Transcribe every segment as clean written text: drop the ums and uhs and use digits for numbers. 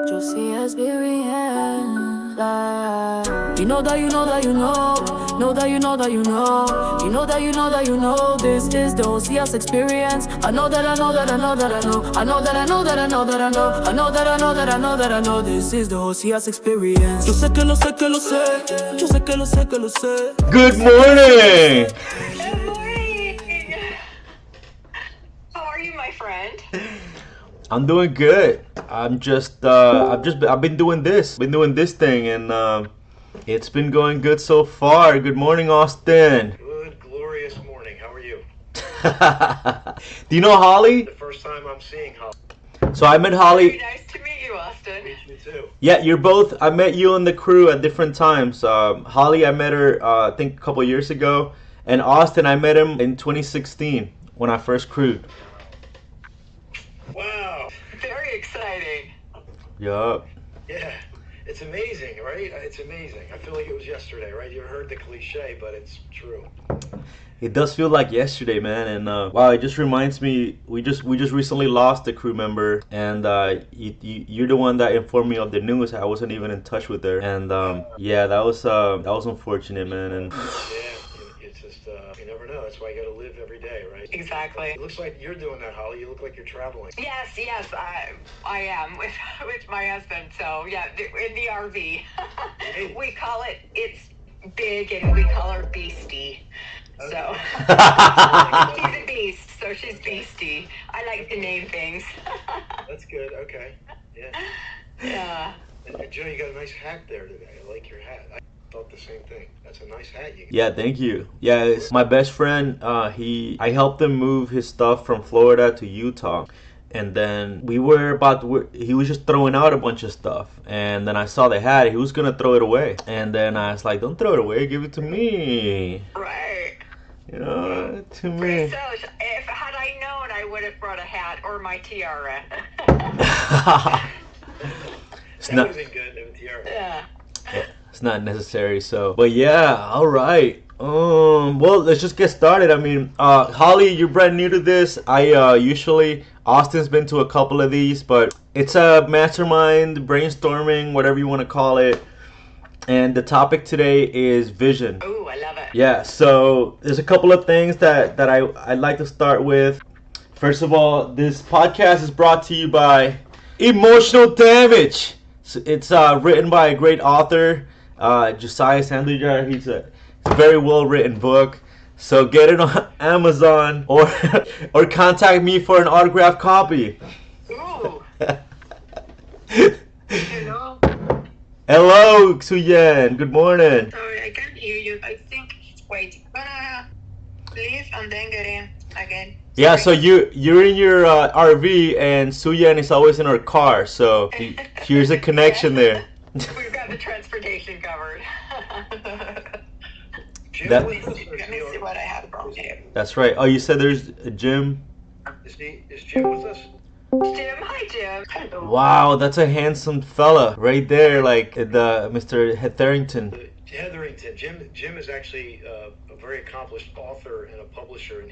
Josias experience. Like, you know that you know that you know that you know that you know, you know that you know that you know. This is the Josias experience. I know that I know that I know that I know, I know that I know that I know that I know, I know that I know that I know that I know. This is the Josias experience. Yo sé que lo sé que lo sé, yo sé que lo sé que lo sé. Good morning. Good morning. How are you, my friend? I'm doing good. I've been doing this thing, and it's been going good so far. Good morning, Austin. Good, glorious morning. How are you? Do you know Holly? The first time I'm seeing Holly. So I met Very Holly. nice to meet you, Austin. Me too. Yeah, I met you and the crew at different times. Holly, I met her, I think a couple years ago. And Austin, I met him in 2016 when I first crewed. Wow. Very exciting. Yup. Yeah. It's amazing, right? It's amazing. I feel like it was yesterday, right? You heard the cliche, but it's true. It does feel like yesterday, man, and wow, it just reminds me we just recently lost a crew member, and you're the one that informed me of the news. I wasn't even in touch with her, and yeah, that was unfortunate, man. And Yeah, it's just you never know. That's why you got to live every day, right? Exactly. It looks like you're doing that, Holly. You look like you're traveling. Yes, I am with my husband. So yeah, in the RV. We call it's big, and we call her Beastie. So she's a beast, so she's Beastie. I like to name things. That's good. Okay. Yeah. Yeah. And Joe, you got a nice hat there today. I like your hat. I thought the same thing. That's a nice hat you got. yeah, thank you. Yeah, it's my best friend. I helped him move his stuff from Florida to Utah. And then he was just throwing out a bunch of stuff. And then I saw the hat, he was gonna throw it away. And then I was like, don't throw it away, give it to me. Right. You know, to me. Pretty so. If had I known, I would have brought a hat or my tiara. It's That not, would have been good. That tiara. Yeah. it's not necessary, so. But yeah, all right. Well, let's just get started. I mean, Holly, you're brand new to this. Austin's been to a couple of these, but it's a mastermind, brainstorming, whatever you want to call it. And the topic today is vision. Ooh, I love it. Yeah, so there's a couple of things that I'd like to start with. First of all, this podcast is brought to you by Emotional Damage. It's written by a great author, Josias. He's a very well written book. So get it on Amazon or contact me for an autographed copy. Ooh. Hello. Hello, Xuyen. Good morning. Sorry, I can't hear you. I think. Wait. Leave and then get in again. Yeah, so you're in your RV, and Xuyen is always in her car. So here's a connection there. We've got the transportation covered. Jim, That- with us, or Let me see what I have from here. That's right. Oh, you said there's a gym. is Jim with us? Jim, hi Jim. Hello. Wow, that's a handsome fella right there, like the Mr. Hetherington. Hetherington. Jim is actually a very accomplished author and a publisher, and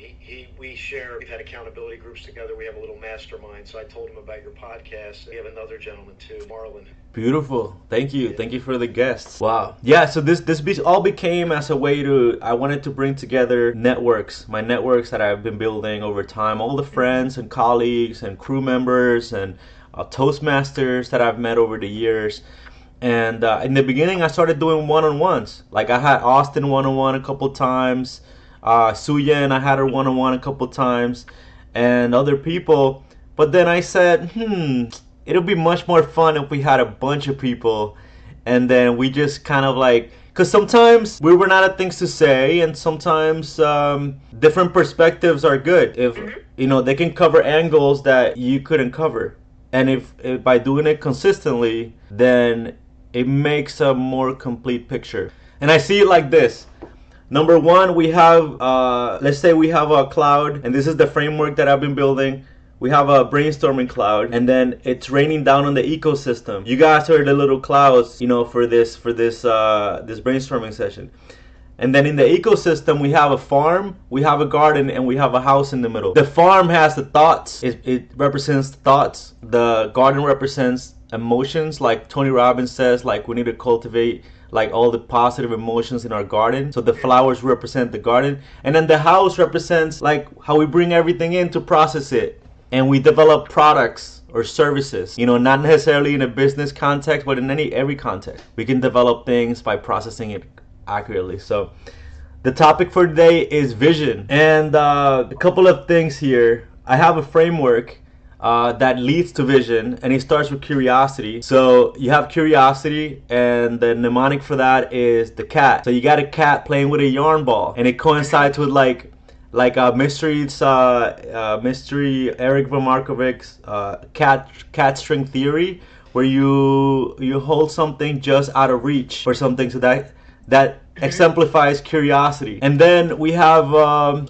we've had accountability groups together. We have a little mastermind. So I told him about your podcast. We have another gentleman too, Marlon. Beautiful. Thank you for the guests. Wow. Yeah. So this all became as a way I wanted to bring together my networks that I've been building over time, all the friends and colleagues and crew members and Toastmasters that I've met over the years. And in the beginning, I started doing one-on-ones. Like I had Austin one-on-one a couple times, Xuyen, I had her one-on-one a couple times, and other people. But then I said, it'll be much more fun if we had a bunch of people, and then we just kind of like, because sometimes we run out of things to say, and sometimes different perspectives are good. If they can cover angles that you couldn't cover, and if by doing it consistently, then it makes a more complete picture. And I see it like this. Number one, we have, let's say we have a cloud, and this is the framework that I've been building. We have a brainstorming cloud, and then it's raining down on the ecosystem. You guys are the little clouds, for this brainstorming session. And then in the ecosystem, we have a farm, we have a garden, and we have a house in the middle. The farm has the thoughts. It represents thoughts. The garden represents emotions, like Tony Robbins says, like we need to cultivate like all the positive emotions in our garden. So the flowers represent the garden, and then the house represents like how we bring everything in to process it, and we develop products or services, you know, not necessarily in a business context, but in every context we can develop things by processing it accurately. So the topic for today is vision, and a couple of things here. I have a framework that leads to vision, and it starts with curiosity. So you have curiosity, and the mnemonic for that is the cat. So you got a cat playing with a yarn ball, and it coincides with like mystery Eric von Markovic's cat string theory, where you hold something just out of reach or something. So that exemplifies curiosity. And then we have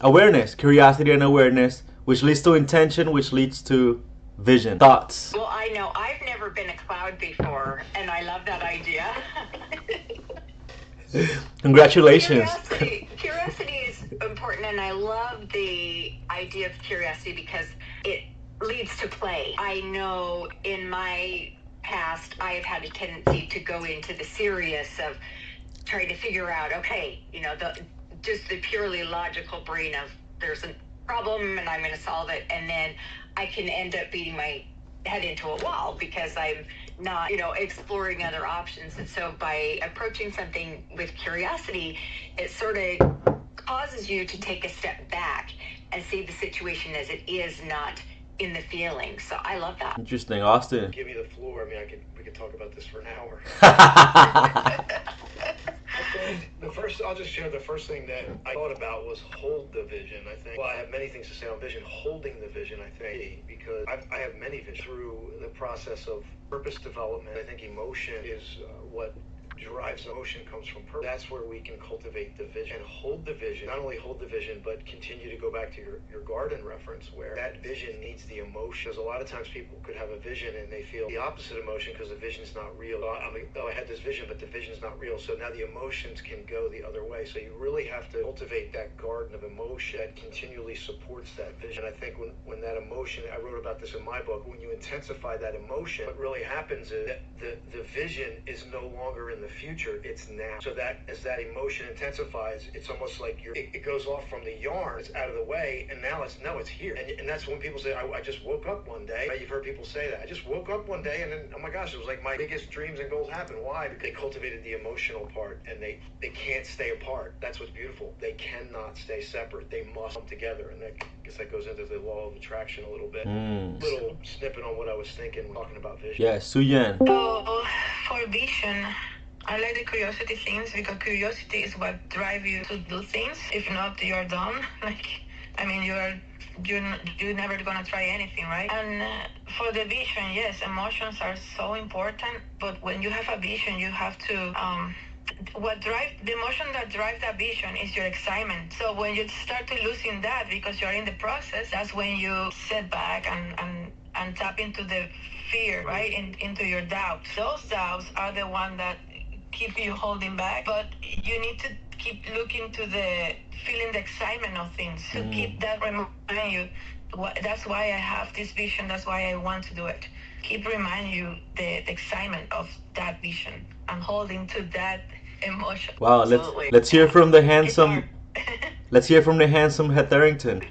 awareness, curiosity and awareness, which leads to intention, which leads to vision. Thoughts? Well, I know I've never been a cloud before, and I love that idea. Congratulations. Curiosity is important, and I love the idea of curiosity because it leads to play. I know in my past I have had a tendency to go into the serious of trying to figure out, okay, you know, just the purely logical brain of there's a problem and I'm going to solve it, and then I can end up beating my head into a wall because I'm not, you know, exploring other options. And so by approaching something with curiosity, it sort of causes you to take a step back and see the situation as it is, not in the feeling. So I love that. Interesting. Austin? Give me the floor. I mean, we could talk about this for an hour. I'll just share the first thing that I thought about was hold the vision. I think, well, I have many things to say on vision. Holding the vision, I think, because I have many visions through the process of purpose development. I think emotion is what drives emotion, comes from purpose. That's where we can cultivate the vision and hold the vision. Not only hold the vision, but continue to go back to your garden reference, where that vision needs the emotion. Because a lot of times people could have a vision and they feel the opposite emotion because the vision's not real. I had this vision, but the vision's not real. So now the emotions can go the other way. So you really have to cultivate that garden of emotion that continually supports that vision. I think when that emotion, I wrote about this in my book, when you intensify that emotion, what really happens is that the vision is no longer in the future, it's now. So that as that emotion intensifies, it's almost like it goes off from the yarn, it's out of the way, and now it's here. And that's when people say, I just woke up one day. Right? You've heard people say that. I just woke up one day and then, oh my gosh, it was like my biggest dreams and goals happened. Why? Because they cultivated the emotional part, and they can't stay apart. That's what's beautiful. They cannot stay separate. They must come together. And I guess that goes into the law of attraction a little bit. Little snippet on what I was thinking talking about vision. Yeah, Xuyen. So for vision, I like the curiosity things because curiosity is what drives you to do things. If not, you're done. You're never gonna try anything, right? And for the vision, yes, emotions are so important. But when you have a vision, you have to the emotion that drives that vision is your excitement. So when you start to losing that because you're in the process, that's when you sit back and tap into the fear, right? Into your doubts. Those doubts are the one that keep you holding back, but you need to keep looking to feeling the excitement of things to keep that reminding you. That's why I have this vision. That's why I want to do it. Keep reminding you the excitement of that vision and holding to that emotion. Wow, let's hear from the handsome. Let's hear from the handsome Hetherington.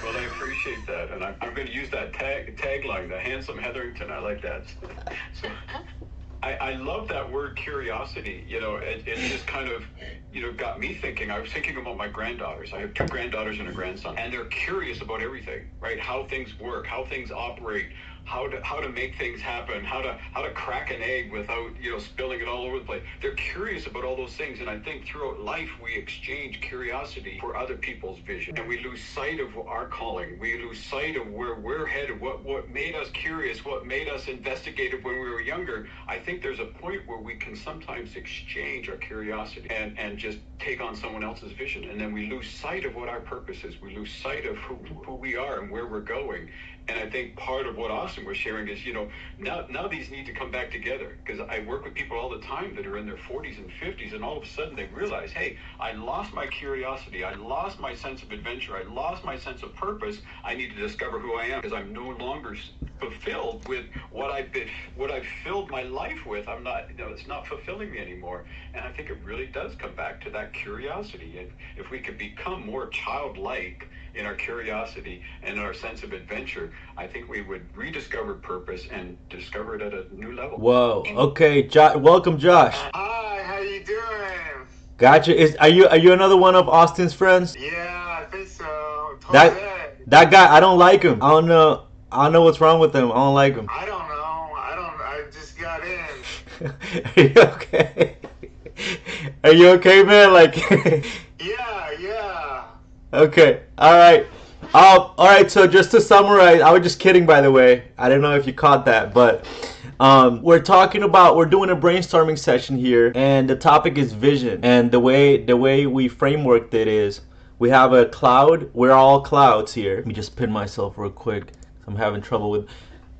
Well, I appreciate that, and I'm going to use that tagline, the handsome Hetherington. I like that. So, I love that word curiosity. You know, it just kind of, got me thinking. I was thinking about my granddaughters. I have 2 granddaughters and a grandson, and they're curious about everything, right? How things work, how things operate, how to make things happen, how to crack an egg without spilling it all over the place. They're curious about all those things, and I think throughout life we exchange curiosity for other people's vision, and we lose sight of our calling. We lose sight of where we're headed, what made us curious, what made us investigative when we were younger. I think there's a point where we can sometimes exchange our curiosity and just take on someone else's vision, and then we lose sight of what our purpose is. We lose sight of who we are and where we're going, And I think part of what Austin was sharing is, now these need to come back together, because I work with people all the time that are in their 40s and 50s, and all of a sudden they realize, hey, I lost my curiosity, I lost my sense of adventure, I lost my sense of purpose. I need to discover who I am, because I'm no longer fulfilled with what I've filled my life with. I'm not, it's not fulfilling me anymore. And I think it really does come back to that curiosity. And if we could become more childlike in our curiosity and our sense of adventure, I think we would rediscover purpose and discover it at a new level. Whoa. Okay, welcome, Josh. Hi, how you doing? Gotcha. Are you another one of Austin's friends? Yeah, I think so. That guy, I don't like him. I don't know what's wrong with him. I don't like him. I don't know. I just got in. Are you okay? Are you okay, man? Like. Yeah. Okay. All right. All right. So just to summarize, I was just kidding, by the way. I don't know if you caught that, but we're doing a brainstorming session here, and the topic is vision. And the way we frameworked it is, we have a cloud. We're all clouds here. Let me just pin myself real quick. I'm having trouble with.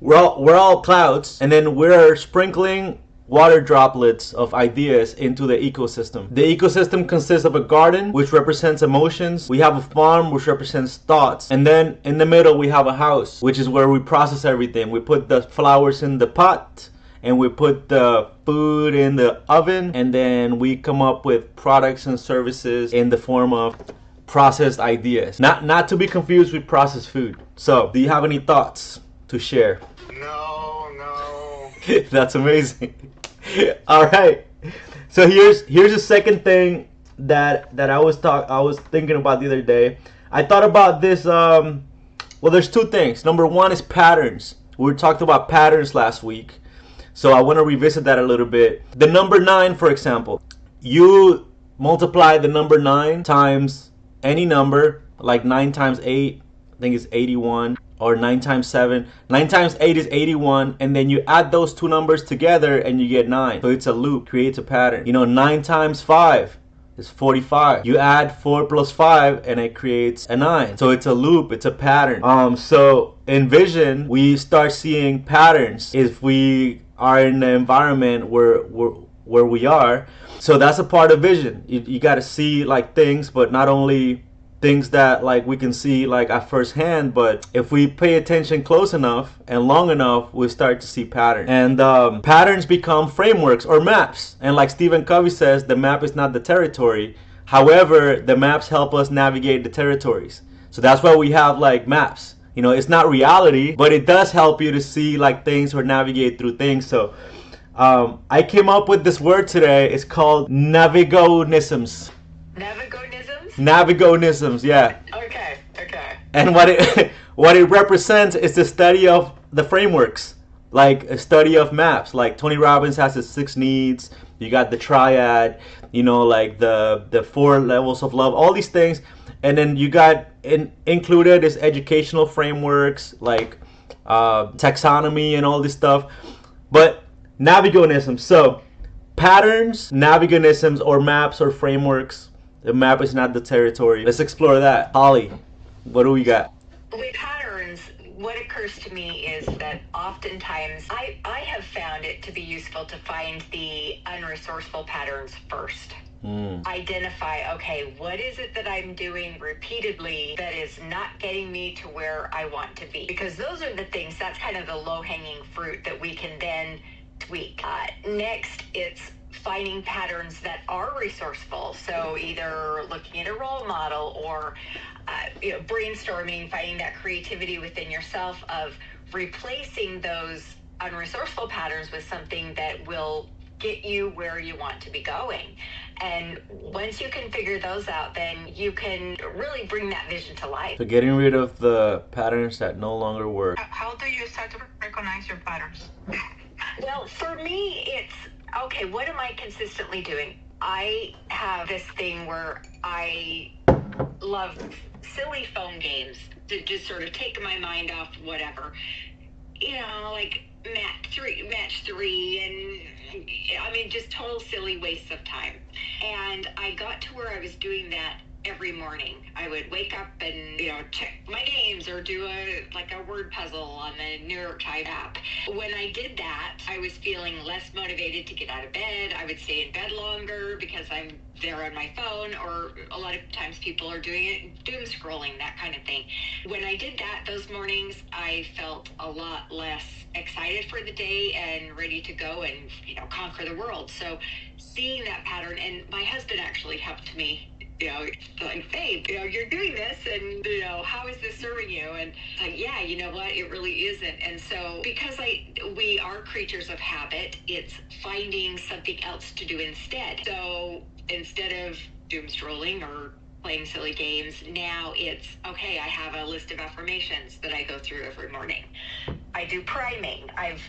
We're all clouds, and then we're sprinkling water droplets of ideas into the ecosystem. The ecosystem consists of a garden, which represents emotions. We have a farm, which represents thoughts. And then in the middle, we have a house, which is where we process everything. We put the flowers in the pot, and we put the food in the oven, and then we come up with products and services in the form of processed ideas. Not to be confused with processed food. So, do you have any thoughts to share? No. That's amazing. All right. So here's the second thing that I was thinking about the other day. I thought about this. Well, there's two things. Number one is patterns. We talked about patterns last week, so I want to revisit that a little bit. The number 9, for example, you multiply the number 9 times any number, like 9 times 8, I think it's 81. Or 9 times 7. 9 times 8 is 81, and then you add those two numbers together and you get 9. So it's a loop, creates a pattern. 9 times 5 is 45. You add 4 plus 5 and it creates a 9. So it's a loop, it's a pattern. So in vision, we start seeing patterns if we are in an environment where we are. So that's a part of vision. You got to see like things, but not only things that like we can see like at first hand, but if we pay attention close enough and long enough, we start to see patterns. And patterns become frameworks or maps. And like Stephen Covey says, the map is not the territory. However, the maps help us navigate the territories. So that's why we have like maps. It's not reality, but it does help you to see like things or navigate through things. So I came up with this word today. It's called navigonisms. Navigonisms, yeah. Okay. And what it represents is the study of the frameworks, like a study of maps. Like Tony Robbins has his 6 needs. You got the triad, like the 4 levels of love, all these things. And then you got included is educational frameworks, like taxonomy and all this stuff. But navigonisms, so patterns, navigonisms, or maps or frameworks. The map is not the territory. Let's explore that. Holly, what do we got? With patterns, what occurs to me is that oftentimes I have found it to be useful to find the unresourceful patterns first. Identify, okay, what is it that I'm doing repeatedly that is not getting me to where I want to be? Because those are the things, that's kind of the low-hanging fruit that we can then tweak. Next, it's finding patterns that are resourceful. So either looking at a role model or brainstorming, finding that creativity within yourself of replacing those unresourceful patterns with something that will get you where you want to be going. And once you can figure those out, then you can really bring that vision to life. So getting rid of the patterns that no longer work. How do you start to recognize your patterns? Well, for me, it's, okay, what am I consistently doing? I have this thing where I love silly phone games to just sort of take my mind off whatever. Like match three, and I mean, just total silly wastes of time. And I got to where I was doing that every morning. I would wake up and, check my names or do a word puzzle on the New York Times app. When I did that, I was feeling less motivated to get out of bed. I would stay in bed longer because I'm there on my phone, or a lot of times people are doing it, doom scrolling, that kind of thing. When I did that, those mornings, I felt a lot less excited for the day and ready to go and, conquer the world. So seeing that pattern, and my husband actually helped me, like, babe, you're doing this, and, how is this serving you? And like, yeah, you know what, it really isn't. And so because we are creatures of habit, it's finding something else to do instead. So instead of doom scrolling or playing silly games, now it's, okay, I have a list of affirmations that I go through every morning. I do priming. I've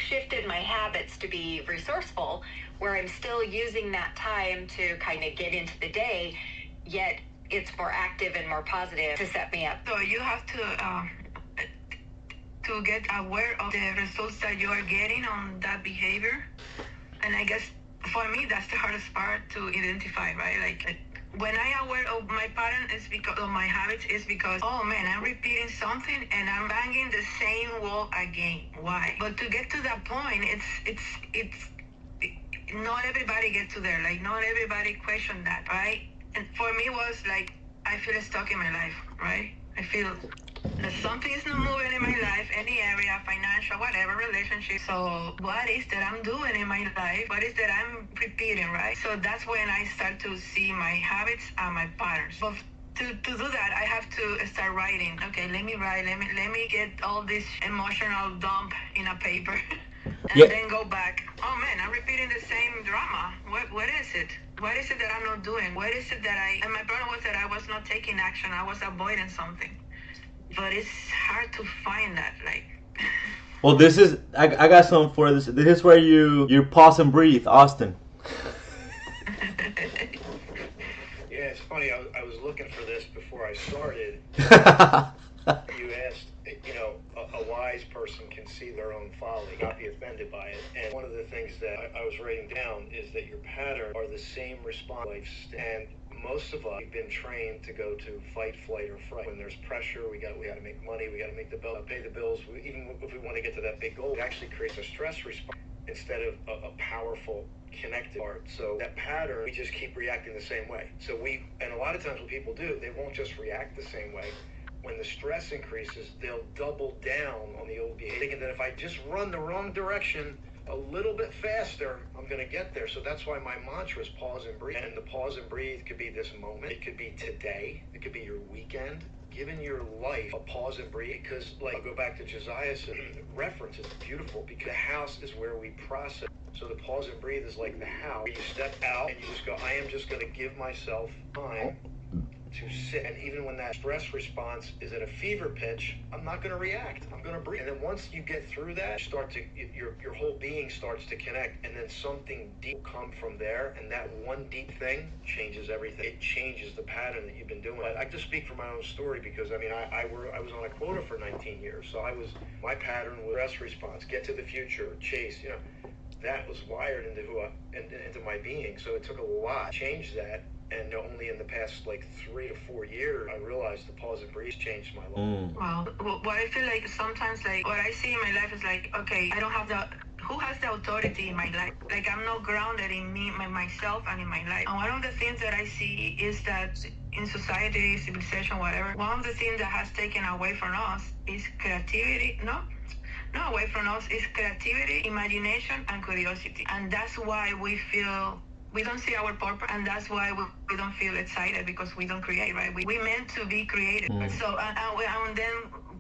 shifted my habits to be resourceful, where I'm still using that time to kind of get into the day, yet it's more active and more positive to set me up. So you have to get aware of the results that you are getting on that behavior. And I guess for me, that's the hardest part to identify, right? Like when I am aware of my pattern, is because of my habits, is because, oh man, I'm repeating something and I'm banging the same wall again. Why? But to get to that point, it's not everybody gets to there. Like, not everybody question that, right? And for me, it was like, I feel stuck in my life, right? I feel that something is not moving in my life, any area, financial, whatever, relationship. So what is that I'm doing in my life? What is that I'm repeating, right? So that's when I start to see my habits and my patterns. But to do that, I have to start writing. Okay, let me write. Let me get all this emotional dump in a paper. And then go back. Oh man, I'm repeating the same drama. What is it? What is it that I'm not doing? What is it that and my problem was that I was not taking action. I was avoiding something. But it's hard to find that, like. Well, this is, I got something for this. This is where you pause and breathe, Austin. Yeah, it's funny. I was looking for this before I started. You asked, a wise person can see their own folly, not be offended by it. And one of the things that I was writing down is that your patterns are the same response. And most of us have been trained to go to fight, flight, or fright. When there's pressure, we got to make money, we got to make the bill, pay the bills. Even if we want to get to that big goal, it actually creates a stress response instead of a powerful connected part. So that pattern, we just keep reacting the same way. And a lot of times what people do, they won't just react the same way. When the stress increases, they'll double down on the old behavior, thinking that if I just run the wrong direction a little bit faster, I'm going to get there. So that's why my mantra is pause and breathe. And the pause and breathe could be this moment. It could be today. It could be your weekend. Giving your life a pause and breathe. Because, I'll go back to Josias' reference. It's beautiful because the house is where we process. So the pause and breathe is like the house. You step out and you just go, I am just going to give myself time to sit. And even when that stress response is at a fever pitch, I'm not going to react. I'm going to breathe. And then once you get through that, your whole being starts to connect, and then something deep will come from there. And that one deep thing changes everything. It changes the pattern that you've been doing. I just speak from my own story because I was on a quota for 19 years. So my pattern was stress response, get to the future, chase. That was wired into my being. So it took a lot to change that. And only in the past 3 to 4 years, I realized the pause and breathe changed my life. Wow. What I feel like sometimes, what I see in my life is okay, I don't have who has the authority in my life? I'm not grounded in me, myself, and in my life. And one of the things that I see is that in society, civilization, whatever, one of the things that has taken away from us is creativity. No, away from us is creativity, imagination, and curiosity. And that's why we feel we don't see our purpose, and that's why we don't feel excited, because we don't create, right? We meant to be creative. So, and then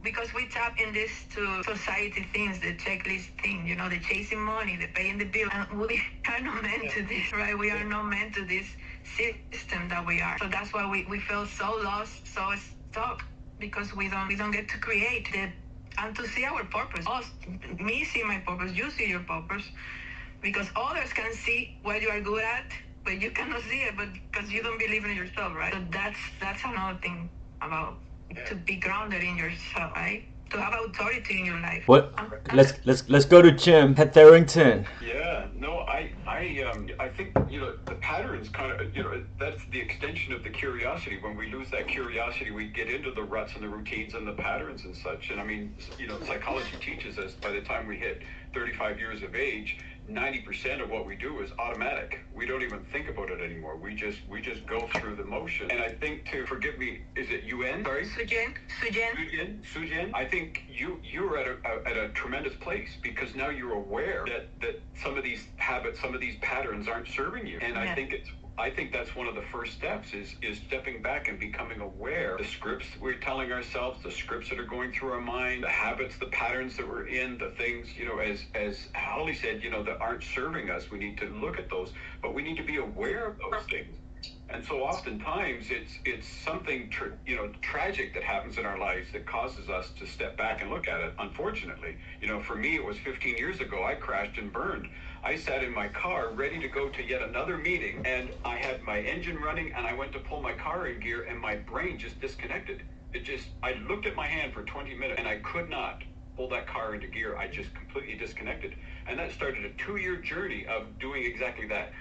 because we tap in this to society things, the checklist thing, the chasing money, the paying the bill, and we are not meant to this, right? We are not meant to this system that we are. So that's why we feel so lost, so stuck, because we don't get to create and to see our purpose. Me see my purpose, you see your purpose. Because others can see what you are good at, but you cannot see it, but because you don't believe in yourself, right? So that's another thing about to be grounded in yourself, right? To have authority in your life. What? Let's go to Jim Hetherington. Yeah, no, I I think, the patterns kind of, that's the extension of the curiosity. When we lose that curiosity, we get into the ruts and the routines and the patterns and such. And I mean, psychology teaches us by the time we hit 35 years of age, 90% of what we do is automatic. We don't even think about it anymore. We just go through the motion. And I think, forgive me, is it Xuyen? Sorry? Xuyen. I think you're at a tremendous place, because now you're aware that some of these habits, some of these patterns aren't serving you. And I think that's one of the first steps is stepping back and becoming aware. The scripts we're telling ourselves, the scripts that are going through our mind, the habits, the patterns that we're in, the things, as Holly said, that aren't serving us. We need to look at those, but we need to be aware of those things. And so oftentimes it's something tragic that happens in our lives that causes us to step back and look at it. Unfortunately, for me, it was 15 years ago. I crashed and burned. I sat in my car ready to go to yet another meeting, and I had my engine running, and I went to pull my car in gear, and my brain just disconnected. I looked at my hand for 20 minutes, and I could not pull that car into gear. I just completely disconnected. And that started a 2-year journey of doing exactly that.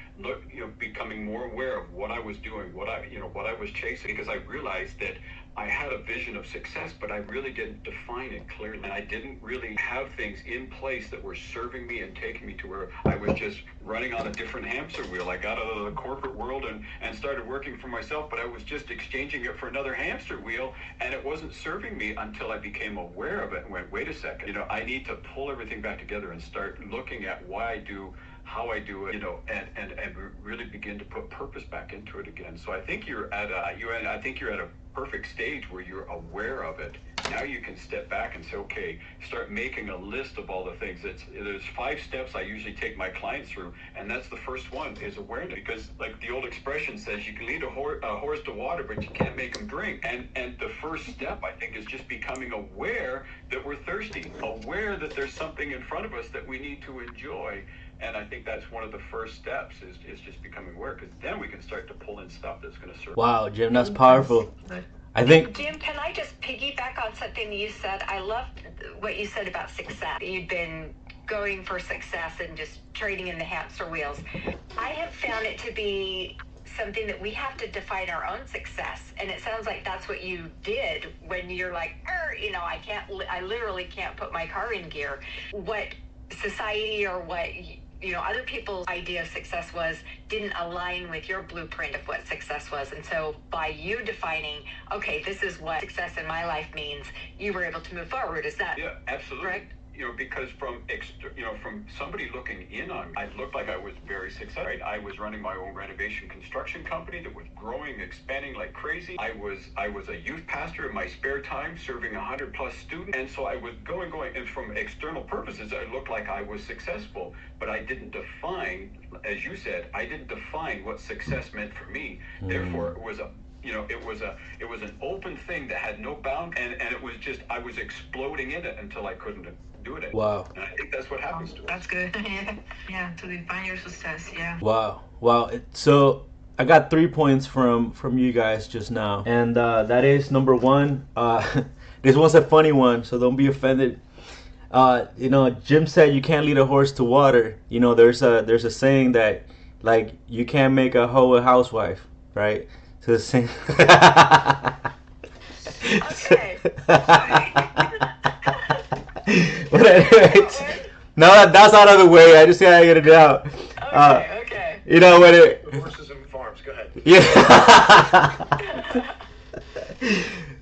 Becoming more aware of what I was doing, what I was chasing, because I realized that I had a vision of success, but I really didn't define it clearly. And I didn't really have things in place that were serving me and taking me to where I was just running on a different hamster wheel. I got out of the corporate world and started working for myself, but I was just exchanging it for another hamster wheel, and it wasn't serving me until I became aware of it and went, wait a second, I need to pull everything back together and start looking at why I do, how I do it, and really begin to put purpose back into it again. So I think you're at a perfect stage where you're aware of it. Now you can step back and say, okay, start making a list of all the things. There's 5 steps I usually take my clients through, and that's the first one, is awareness. Because like the old expression says, you can lead a horse to water, but you can't make him drink. And the first step, I think, is just becoming aware that we're thirsty, aware that there's something in front of us that we need to enjoy. And I think that's one of the first steps is just becoming aware, because then we can start to pull in stuff that's going to serve. Wow, Jim, that's powerful. I think, Jim, can I just piggyback on something you said? I loved what you said about success. You'd been going for success and just trading in the hamster wheels. I have found it to be something that we have to define our own success. And it sounds like that's what you did when you're like, I literally can't put my car in gear. What society or what other people's idea of success was didn't align with your blueprint of what success was. And so by you defining, okay, this is what success in my life means, you were able to move forward. Is that absolutely correct? Because from somebody looking in on me, I looked like I was very successful. I was running my own renovation construction company that was growing, expanding like crazy. I was a youth pastor in my spare time, serving 100+ students. And so I was going, and from external purposes, I looked like I was successful, but I didn't define, as you said, what success meant for me. Therefore, it was an open thing that had no bound, and it was just, I was exploding in it until I couldn't do it anymore. wow. And I think that's what happens to us. That's good. Yeah, to define your success. Yeah. Wow. So I got 3 points from you guys just now, and that is number 1. This one's a funny one, so don't be offended. Jim said you can't lead a horse to water. There's a saying that, like, you can't make a hoe a housewife, right? So the same. Okay. But anyways, now that's out of the way, I just gotta get it out. Okay. When it. Horses and farms. Go ahead. Yeah.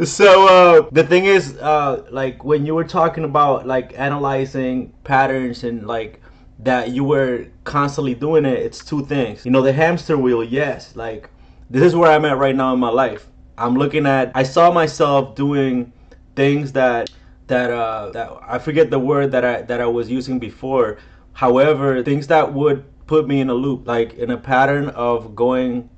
So the thing is, like when you were talking about like analyzing patterns and like that you were constantly doing it, it's 2 things. The hamster wheel, yes. Like this is where I'm at right now in my life. I saw myself doing things that I forget the word that I was using before. However, things that would put me in a loop, like in a pattern of going,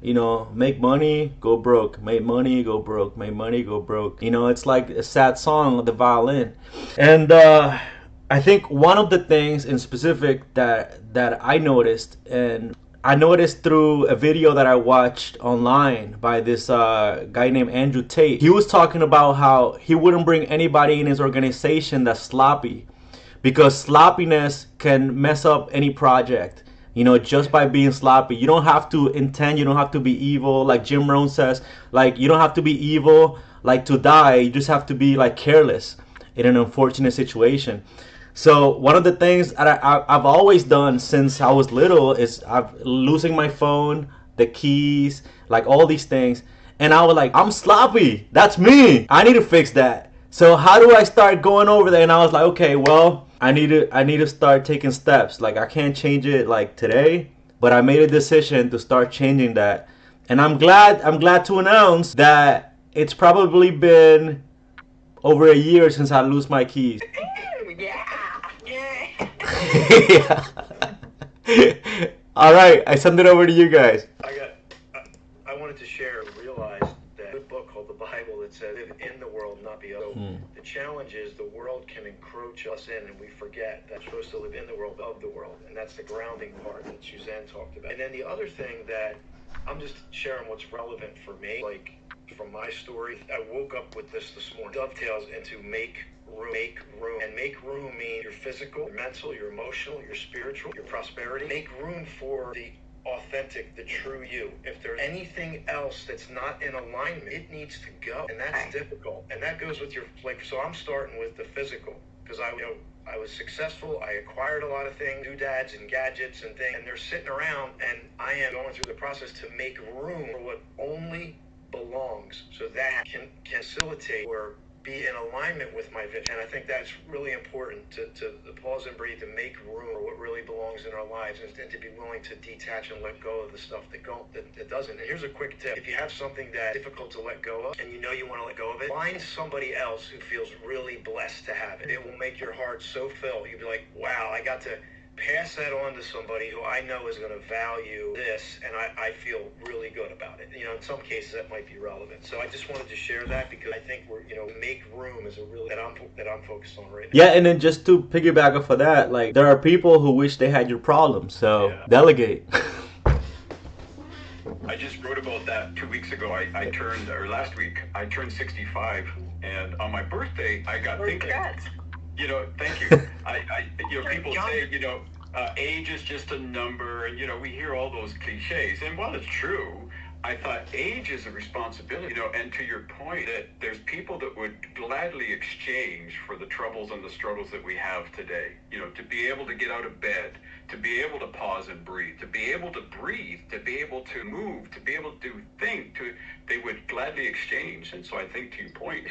make money, go broke, make money, go broke, make money, go broke. It's like a sad song of the violin. And I think one of the things in specific that I noticed, and I noticed through a video that I watched online by this guy named Andrew Tate. He was talking about how he wouldn't bring anybody in his organization that's sloppy, because sloppiness can mess up any project. You know, just by being sloppy. You don't have to intend, you don't have to be evil. Like Jim Rohn says, like, you don't have to be evil, like, to die. You just have to be, like, careless in an unfortunate situation. So one of the things that I've always done since I was little is I've losing my phone, the keys, like all these things. And I was like, I'm sloppy. That's me. I need to fix that. So how do I start going over there? And I was like, okay, well, I need to start taking steps. Like, I can't change it like today, but I made a decision to start changing that. And I'm glad to announce that it's probably been over a year since I lose my keys. Yeah. All right, I send it over to you guys. I wanted to share and realize that a book called the Bible that says live in the world, not be of. The challenge is the world can encroach us in, and we forget that we're supposed to live in the world, of the world, and that's the grounding part that Xuyen talked about. And then the other thing that I'm just sharing what's relevant for me, like from my story, I woke up with this morning. Dovetails into make room. And make room means your physical, your mental, your emotional, your spiritual, your prosperity. Make room for the authentic, the true you. If there's anything else that's not in alignment, it needs to go. And that's difficult. And that goes with your, like, so I'm starting with the physical, because I was successful. I acquired a lot of things, doodads and gadgets and things, and they're sitting around, and I am going through the process to make room for what only belongs, so that can facilitate or be in alignment with my vision. And I think that's really important to pause and breathe, to make room for what really belongs in our lives, and to be willing to detach and let go of the stuff that doesn't. And here's a quick tip. If you have something that's difficult to let go of, and you know you want to let go of it, find somebody else who feels really blessed to have it. It will make your heart so filled. You'll be like, wow, I got to pass that on to somebody who I know is going to value this, and I feel really good about it. You know, in some cases that might be relevant. So I just wanted to share that, because I think make room is a really that I'm focused on right now. Yeah, and then just to piggyback off of that, like, there are people who wish they had your problems, so delegate. I just wrote about that 2 weeks ago. Last week, I turned 65, and on my birthday, I got thinking. Thank you. People say, age is just a number, and, we hear all those cliches. And while it's true, I thought age is a responsibility, and to your point, that there's people that would gladly exchange for the troubles and the struggles that we have today. To be able to get out of bed, to be able to pause and breathe, to be able to breathe, to be able to move, to be able to think, they would gladly exchange. And so I think, to your point,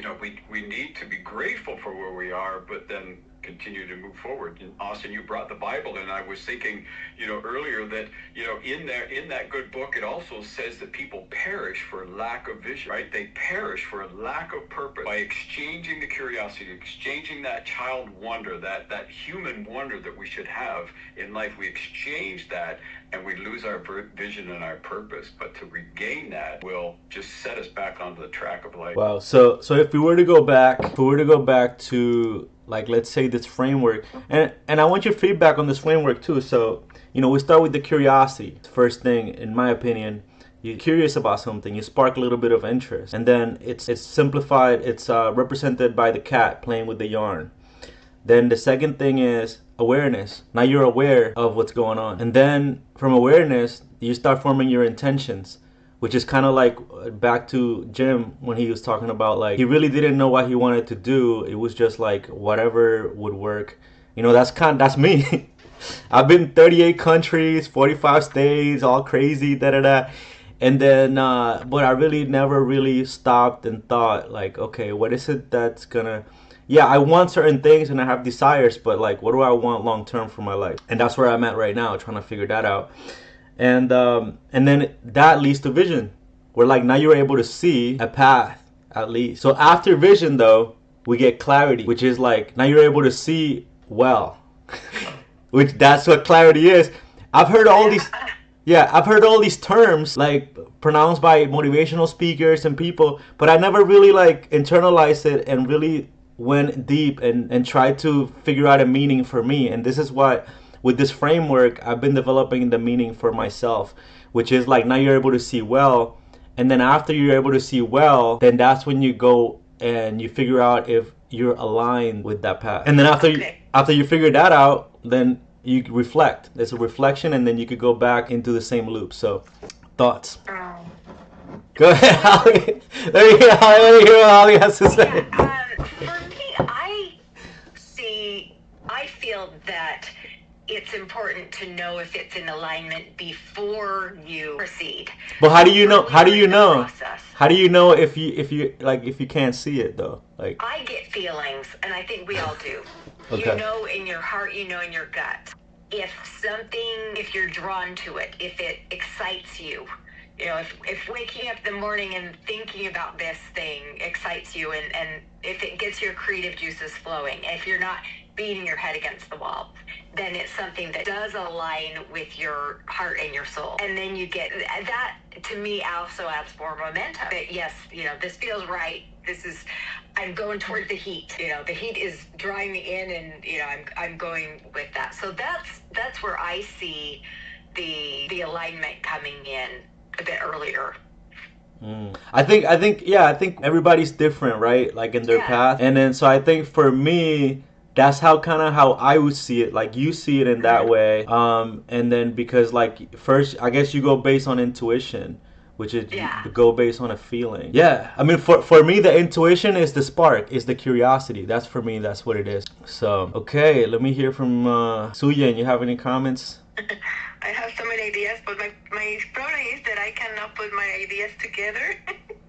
we need to be grateful for where we are, but then continue to move forward. And Austin, you brought the Bible, and I was thinking, earlier that, in that good book, it also says that people perish for lack of vision, right? They perish for a lack of purpose. By exchanging the curiosity, exchanging that child wonder, that human wonder that we should have in life, we exchange that, and we lose our vision and our purpose. But to regain that will just set us back onto the track of life. Wow. So if we were to go back to, like, let's say this framework, and I want your feedback on this framework too. So, we start with the curiosity. First thing, in my opinion, you're curious about something, you spark a little bit of interest, and then it's simplified. It's represented by the cat playing with the yarn. Then the second thing is awareness. Now you're aware of what's going on, and then from awareness, you start forming your intentions, which is kind of like back to Jim when he was talking about, like, he really didn't know what he wanted to do. It was just like whatever would work. That's me. I've been 38 countries, 45 states, all crazy, and then but I really never really stopped and thought, like, okay, what is it that's gonna, I want certain things and I have desires, but, like, what do I want long term for my life? And that's where I'm at right now, trying to figure that out. And then that leads to vision, where, like, now you're able to see a path, at least. So after vision, though, we get clarity, which is like, now you're able to see well, which that's what clarity is. I've heard all these terms, like, pronounced by motivational speakers and people, but I never really, like, internalized it and really went deep and tried to figure out a meaning for me. And this is what, with this framework, I've been developing the meaning for myself, which is like, now you're able to see well, and then after you're able to see well, then that's when you go and you figure out if you're aligned with that path. And then after you figure that out, then you reflect. It's a reflection, and then you could go back into the same loop. So, thoughts? Go ahead, Holly. Let me hear what Holly has to say. For me, I feel that it's important to know if it's in alignment before you proceed. But how do you know? How do you know? Process. How do you know if you can't see it though? Like, I get feelings, and I think we all do. Okay. You know in your heart, you know in your gut. If you're drawn to it, if it excites you, if waking up in the morning and thinking about this thing excites you, and if it gets your creative juices flowing, if you're not beating your head against the wall, then it's something that does align with your heart and your soul. And then you get that, to me, also adds more momentum. But yes, this feels right. I'm going toward the heat. The heat is drawing me in, and I'm going with that. So that's where I see the alignment coming in a bit earlier. I think everybody's different, right? Like in their path. And then so I think for me, that's how I would see it. Like you see it in that way. And then because like first, I guess you go based on intuition, which is you go based on a feeling. Yeah. I mean, for me, the intuition is the spark, is the curiosity. That's for me. That's what it is. So, okay, let me hear from Xuyen. You have any comments? I have so many ideas, but my problem is that I cannot put my ideas together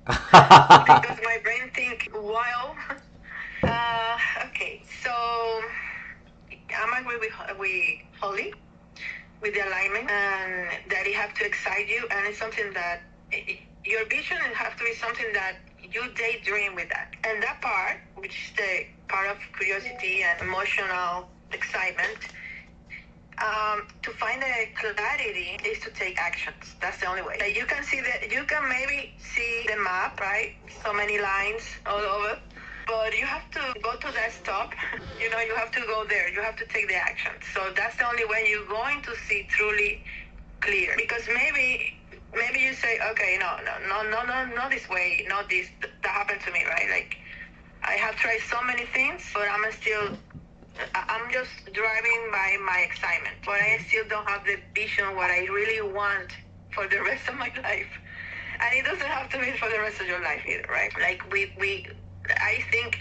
because my brain thinks, wow. Okay, so I'm agree with Holly with the alignment, and that it have to excite you, and it's something that your vision have to be something that you daydream with that, and that part, which is the part of curiosity and emotional excitement. To find the clarity is to take actions. That's the only way. Like you can maybe see the map, right? So many lines all over, but you have to go to that stop. You have to go there. You have to take the action. So that's the only way you're going to see truly clear. Because maybe you say, okay, no, this way, not this. That happened to me, right? Like I have tried so many things, but I'm just driving by my excitement, but I still don't have the vision what I really want for the rest of my life. And it doesn't have to be for the rest of your life either, right? Like I think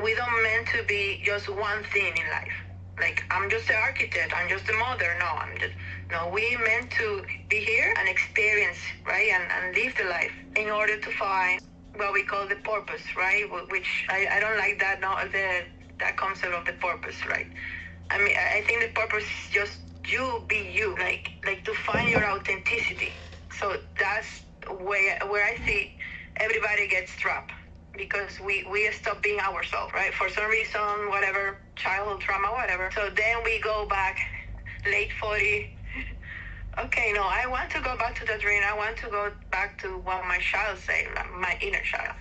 we don't meant to be just one thing in life. Like I'm just an architect, I'm just a mother. No, we meant to be here and experience, right? And live the life in order to find what we call the purpose, right? Which I don't like that, that concept of the purpose, right? I mean, I think the purpose is just you be you, like to find your authenticity. So that's where I see everybody gets trapped, because we stop being ourselves, right? For some reason, whatever, childhood trauma, whatever. So then we go back, late 40. Okay, no, I want to go back to the dream. I want to go back to what my child say, my inner child.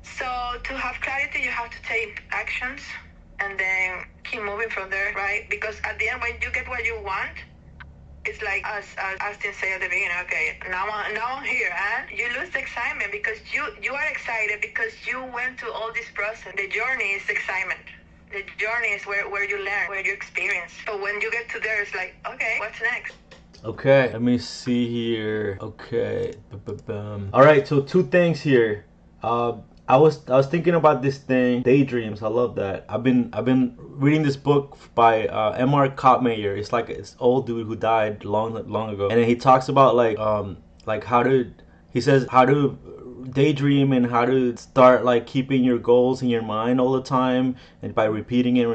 So to have clarity, you have to take actions and then keep moving from there, right? Because at the end, when you get what you want, it's like as Austin said at the beginning. Okay, now I'm here, and you lose the excitement because you are excited because you went to all this process. The journey is excitement. The journey is where you learn, where you experience. So when you get to there, it's like, okay, what's next? Okay, let me see here. Okay, all right. So two things here. I was thinking about this thing, daydreams. I love that. I've been reading this book by M.R. Kottmeyer. It's like this old dude who died long ago, and then he talks about how to daydream and how to start like keeping your goals in your mind all the time, and by repeating it,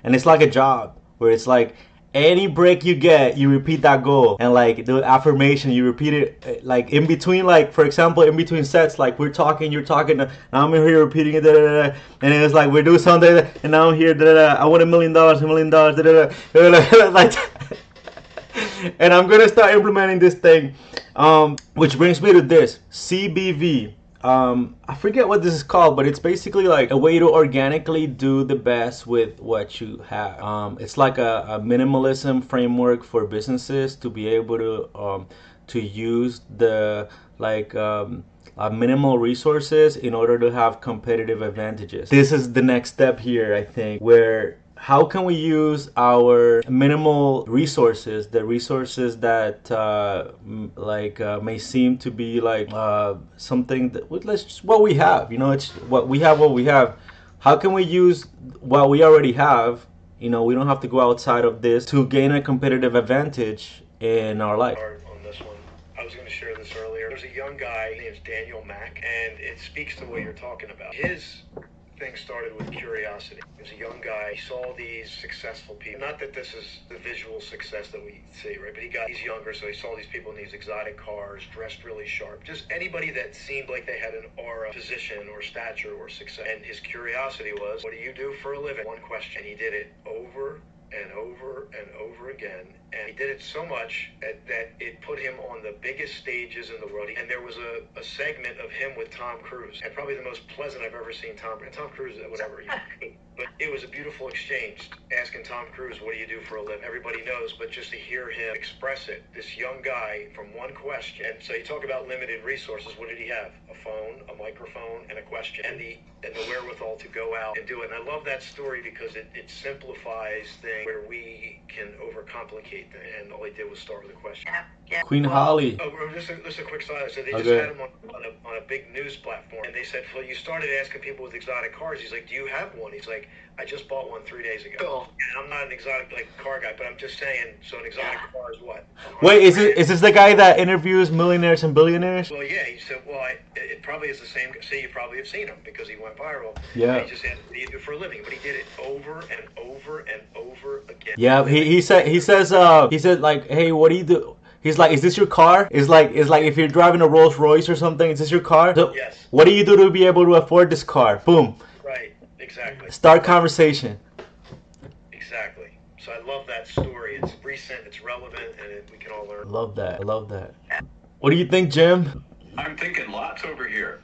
and it's like a job where it's like, any break you get, you repeat that goal, and like the affirmation, you repeat it like in between, like for example, in between sets, like you're talking, now I'm here repeating it, and then it's like we're doing something, and now I'm here, I want $1 million, like, and I'm gonna start implementing this thing, which brings me to this CBV. I forget what this is called, but it's basically like a way to organically do the best with what you have. It's like a minimalism framework for businesses to be able to use the minimal resources in order to have competitive advantages. This is the next step here, I think, where how can we use our minimal resources, the resources that may seem to be like something that let's just what we have, it's what we have, how can we use what we already have? We don't have to go outside of this to gain a competitive advantage in our life. On this one, I was going to share this earlier. There's a young guy named Mack, and it speaks to what you're talking about. His thing started with curiosity. He was a young guy. He saw these successful people. Not that this is the visual success that we see, right? But he's younger, so he saw these people in these exotic cars, dressed really sharp. Just anybody that seemed like they had an aura, position, or stature, or success. And his curiosity was, what do you do for a living? One question. And he did it over and over and over again. And he did it so much that it put him on the biggest stages in the world. And there was a segment of him with Tom Cruise, and probably the most pleasant I've ever seen Tom Cruise, whatever. But it was a beautiful exchange, asking Tom Cruise, what do you do for a living? Everybody knows, but just to hear him express it, this young guy from one question. And so you talk about limited resources. What did he have? A phone, a microphone, and a question, and the wherewithal to go out and do it. And I love that story because it simplifies things where we can overcomplicate things. And all he did was start with a question. Yeah. Queen Holly. Oh, just a quick side. So they just Okay. had him on a big news platform, and they said, well, you started asking people with exotic cars. He's like, do you have one? He's like, I just bought one 3 days ago. Cool. And I'm not an exotic car guy, but I'm just saying, so an exotic car is what? Wait, is this the guy that interviews millionaires and billionaires? Well, yeah, he said, well, it probably is the same. See, you probably have seen him because he went viral. Yeah. And he just said, what do you do for a living? But he did it over and over and over again. Yeah, he says like, hey, what do you do? He's like, is this your car? It's like if you're driving a Rolls Royce or something, is this your car? So, Yes. what do you do to be able to afford this car? Boom. Right, exactly. Start conversation. Exactly. So I love that story. It's recent, it's relevant, and we can all learn. I love that. What do you think, Jim? I'm thinking lots over here.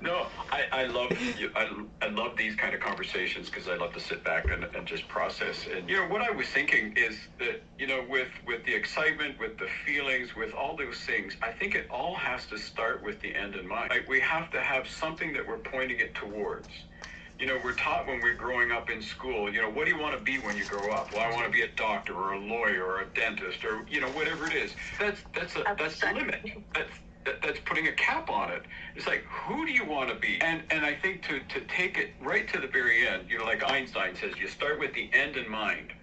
No, I love these kind of conversations because I love to sit back and just process. And what I was thinking is that with the excitement, with the feelings, with all those things, I think it all has to start with the end in mind. Like we have to have something that we're pointing it towards. We're taught when we're growing up in school, what do you want to be when you grow up? Well, I want to be a doctor or a lawyer or a dentist or whatever it is. That's the limit. That's putting a cap on it. It's like, who do you want to be? And I think to take it right to the very end, like Einstein says, you start with the end in mind.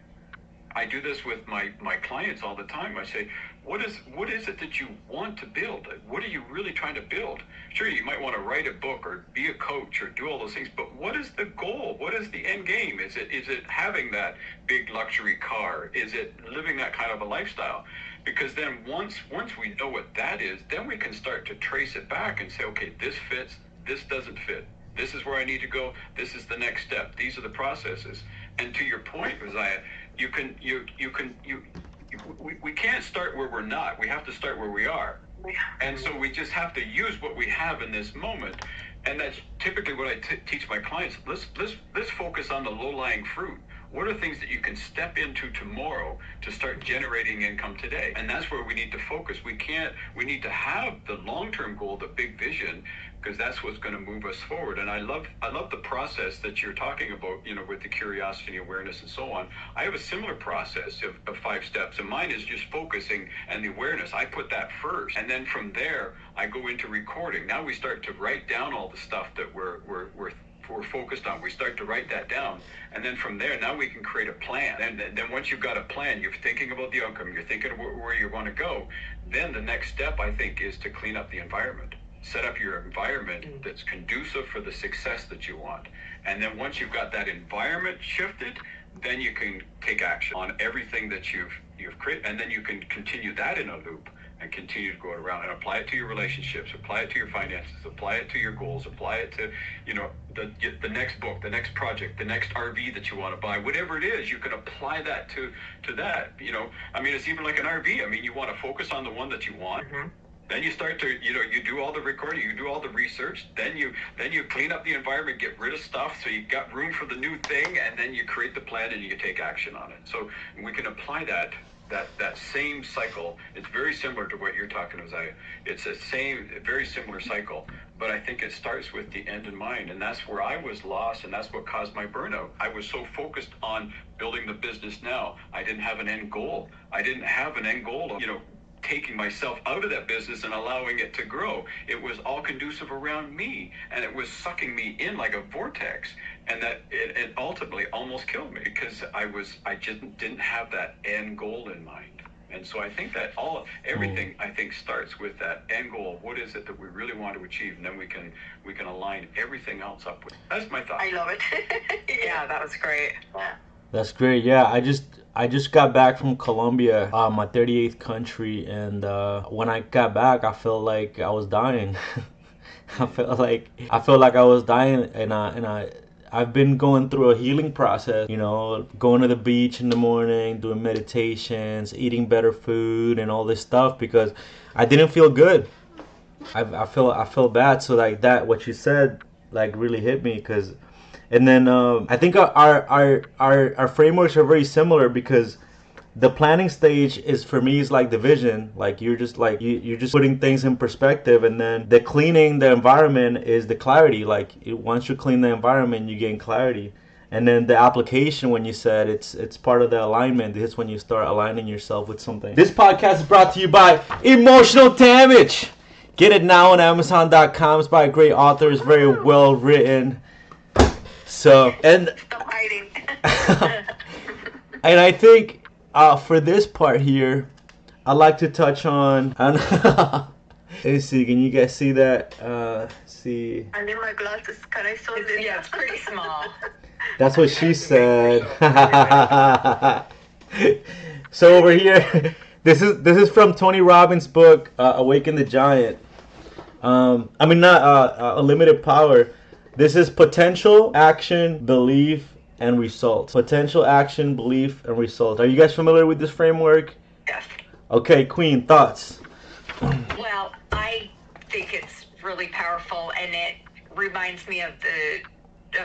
I do this with my clients all the time. I say, what is it that you want to build? What are you really trying to build? Sure, you might want to write a book or be a coach or do all those things, but what is the goal? What is the end game? Is it having that big luxury car? Is it living that kind of a lifestyle? Because then once we know what that is, then we can start to trace it back and say, okay, this fits, this doesn't fit. This is where I need to go. This is the next step. These are the processes. And to your point, Josiah, we can't start where we're not. We have to start where we are. And so we just have to use what we have in this moment. And that's typically what I teach my clients. Let's focus on the low-lying fruit. What are things that you can step into tomorrow to start generating income today? And that's where we need to focus. We need to have the long-term goal, the big vision, because that's what's going to move us forward. And I love the process that you're talking about, with the curiosity, awareness, and so on. I have a similar process of 5 steps, and mine is just focusing and the awareness. I put that first, and then from there, I go into recording. Now we start to write down all the stuff that we're focused on. We start to write that down, and then from there, now we can create a plan. And then once you've got a plan, you're thinking about the outcome, you're thinking about where you want to go. Then the next step, I think, is to clean up the environment. Set up your environment that's conducive for the success that you want. And then once you've got that environment shifted, then you can take action on everything that you've created, and then you can continue that in a loop and continue to go around and apply it to your relationships, apply it to your finances, apply it to your goals, apply it to, the next book, the next project, the next RV that you want to buy, whatever it is, you can apply that to that. It's even like an RV. You want to focus on the one that you want. Mm-hmm. Then you start to, you do all the recording, you do all the research, then you clean up the environment, get rid of stuff so you've got room for the new thing, and then you create the plan and you take action on it. So we can apply that that same cycle. It's very similar to what you're talking about, Zaya. It's a very similar cycle, but I think it starts with the end in mind, and that's where I was lost, and that's what caused my burnout. I was so focused on building the business now. I didn't have an end goal. I didn't have an end goal of, taking myself out of that business and allowing it to grow. It was all conducive around me, and it was sucking me in like a vortex, and that it ultimately almost killed me because I just didn't have that end goal in mind. And so I think that everything I think starts with that end goal. What is it that we really want to achieve, and then we can align everything else up with. That's my thought. I love it. Yeah, that was great. Yeah. That's great. Yeah, I just got back from Colombia, my 38th country, and when I got back, I felt like I was dying. I felt like I was dying, and I've been going through a healing process. Going to the beach in the morning, doing meditations, eating better food, and all this stuff because I didn't feel good. I feel bad. So like that, what you said, like really hit me because. And then I think our frameworks are very similar because the planning stage is for me is like the vision. Like you're just putting things in perspective, and then the cleaning the environment is the clarity. Like once you clean the environment, you gain clarity. And then the application, when you said it's part of the alignment, this is when you start aligning yourself with something. This podcast is brought to you by Emotional Damage. Get it now on Amazon.com. It's by a great author. It's very well written. So and Stop hiding. and I think for this part here, I'd like to touch on. Let's see. Can you guys see that? See. I need my glasses. Can I show this? Yeah, it's pretty small. That's what she said. So over here, this is from Tony Robbins' book, Awaken the Giant. Not Unlimited Power. This is potential, action, belief, and results. Potential, action, belief, and results. Are you guys familiar with this framework? Yes. Okay, Queen, thoughts? Well, I think it's really powerful, and it reminds me of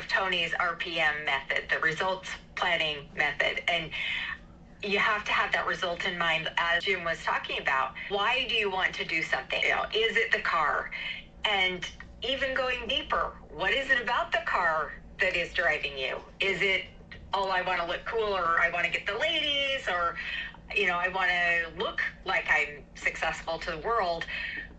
Tony's RPM method, the results planning method. And you have to have that result in mind, as Jim was talking about. Why do you want to do something? Is it the car? And even going deeper, what is it about the car that is driving you? Is it, I want to look cool, or I want to get the ladies, or, I want to look like I'm successful to the world,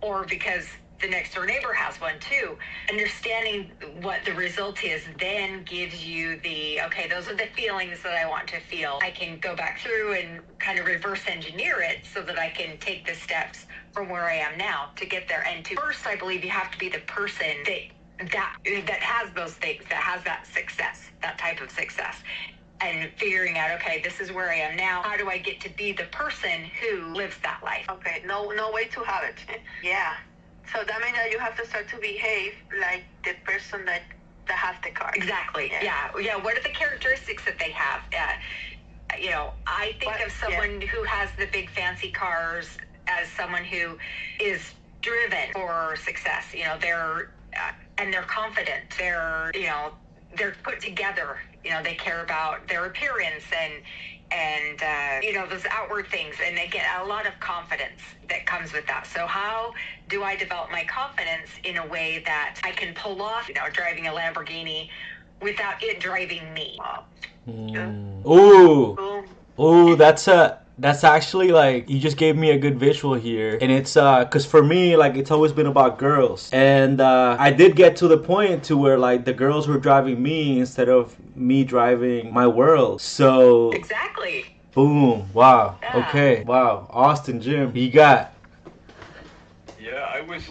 or because the next door neighbor has one too. Understanding what the result is then gives you okay, those are the feelings that I want to feel. I can go back through and kind of reverse engineer it so that I can take the steps from where I am now to get there. And first, I believe you have to be the person that has those things, that has that success, that type of success. And figuring out, okay, this is where I am now. How do I get to be the person who lives that life? Okay, no way to have it. Yeah. So that means that you have to start to behave like the person that has the car. Exactly. Yeah. What are the characteristics that they have? I think of someone who has the big fancy cars as someone who is driven for success. They're confident. They're put together. They care about their appearance and those outward things, and they get a lot of confidence that comes with that. So how do I develop my confidence in a way that I can pull off, driving a Lamborghini without it driving me? Ooh, that's actually, like, you just gave me a good visual here. And it's because for me, like, it's always been about girls, and I did get to the point to where, like, the girls were driving me instead of me driving my world. So exactly. Boom. Wow. Yeah. Okay. Wow. Austin, Jim, you got. Yeah, I was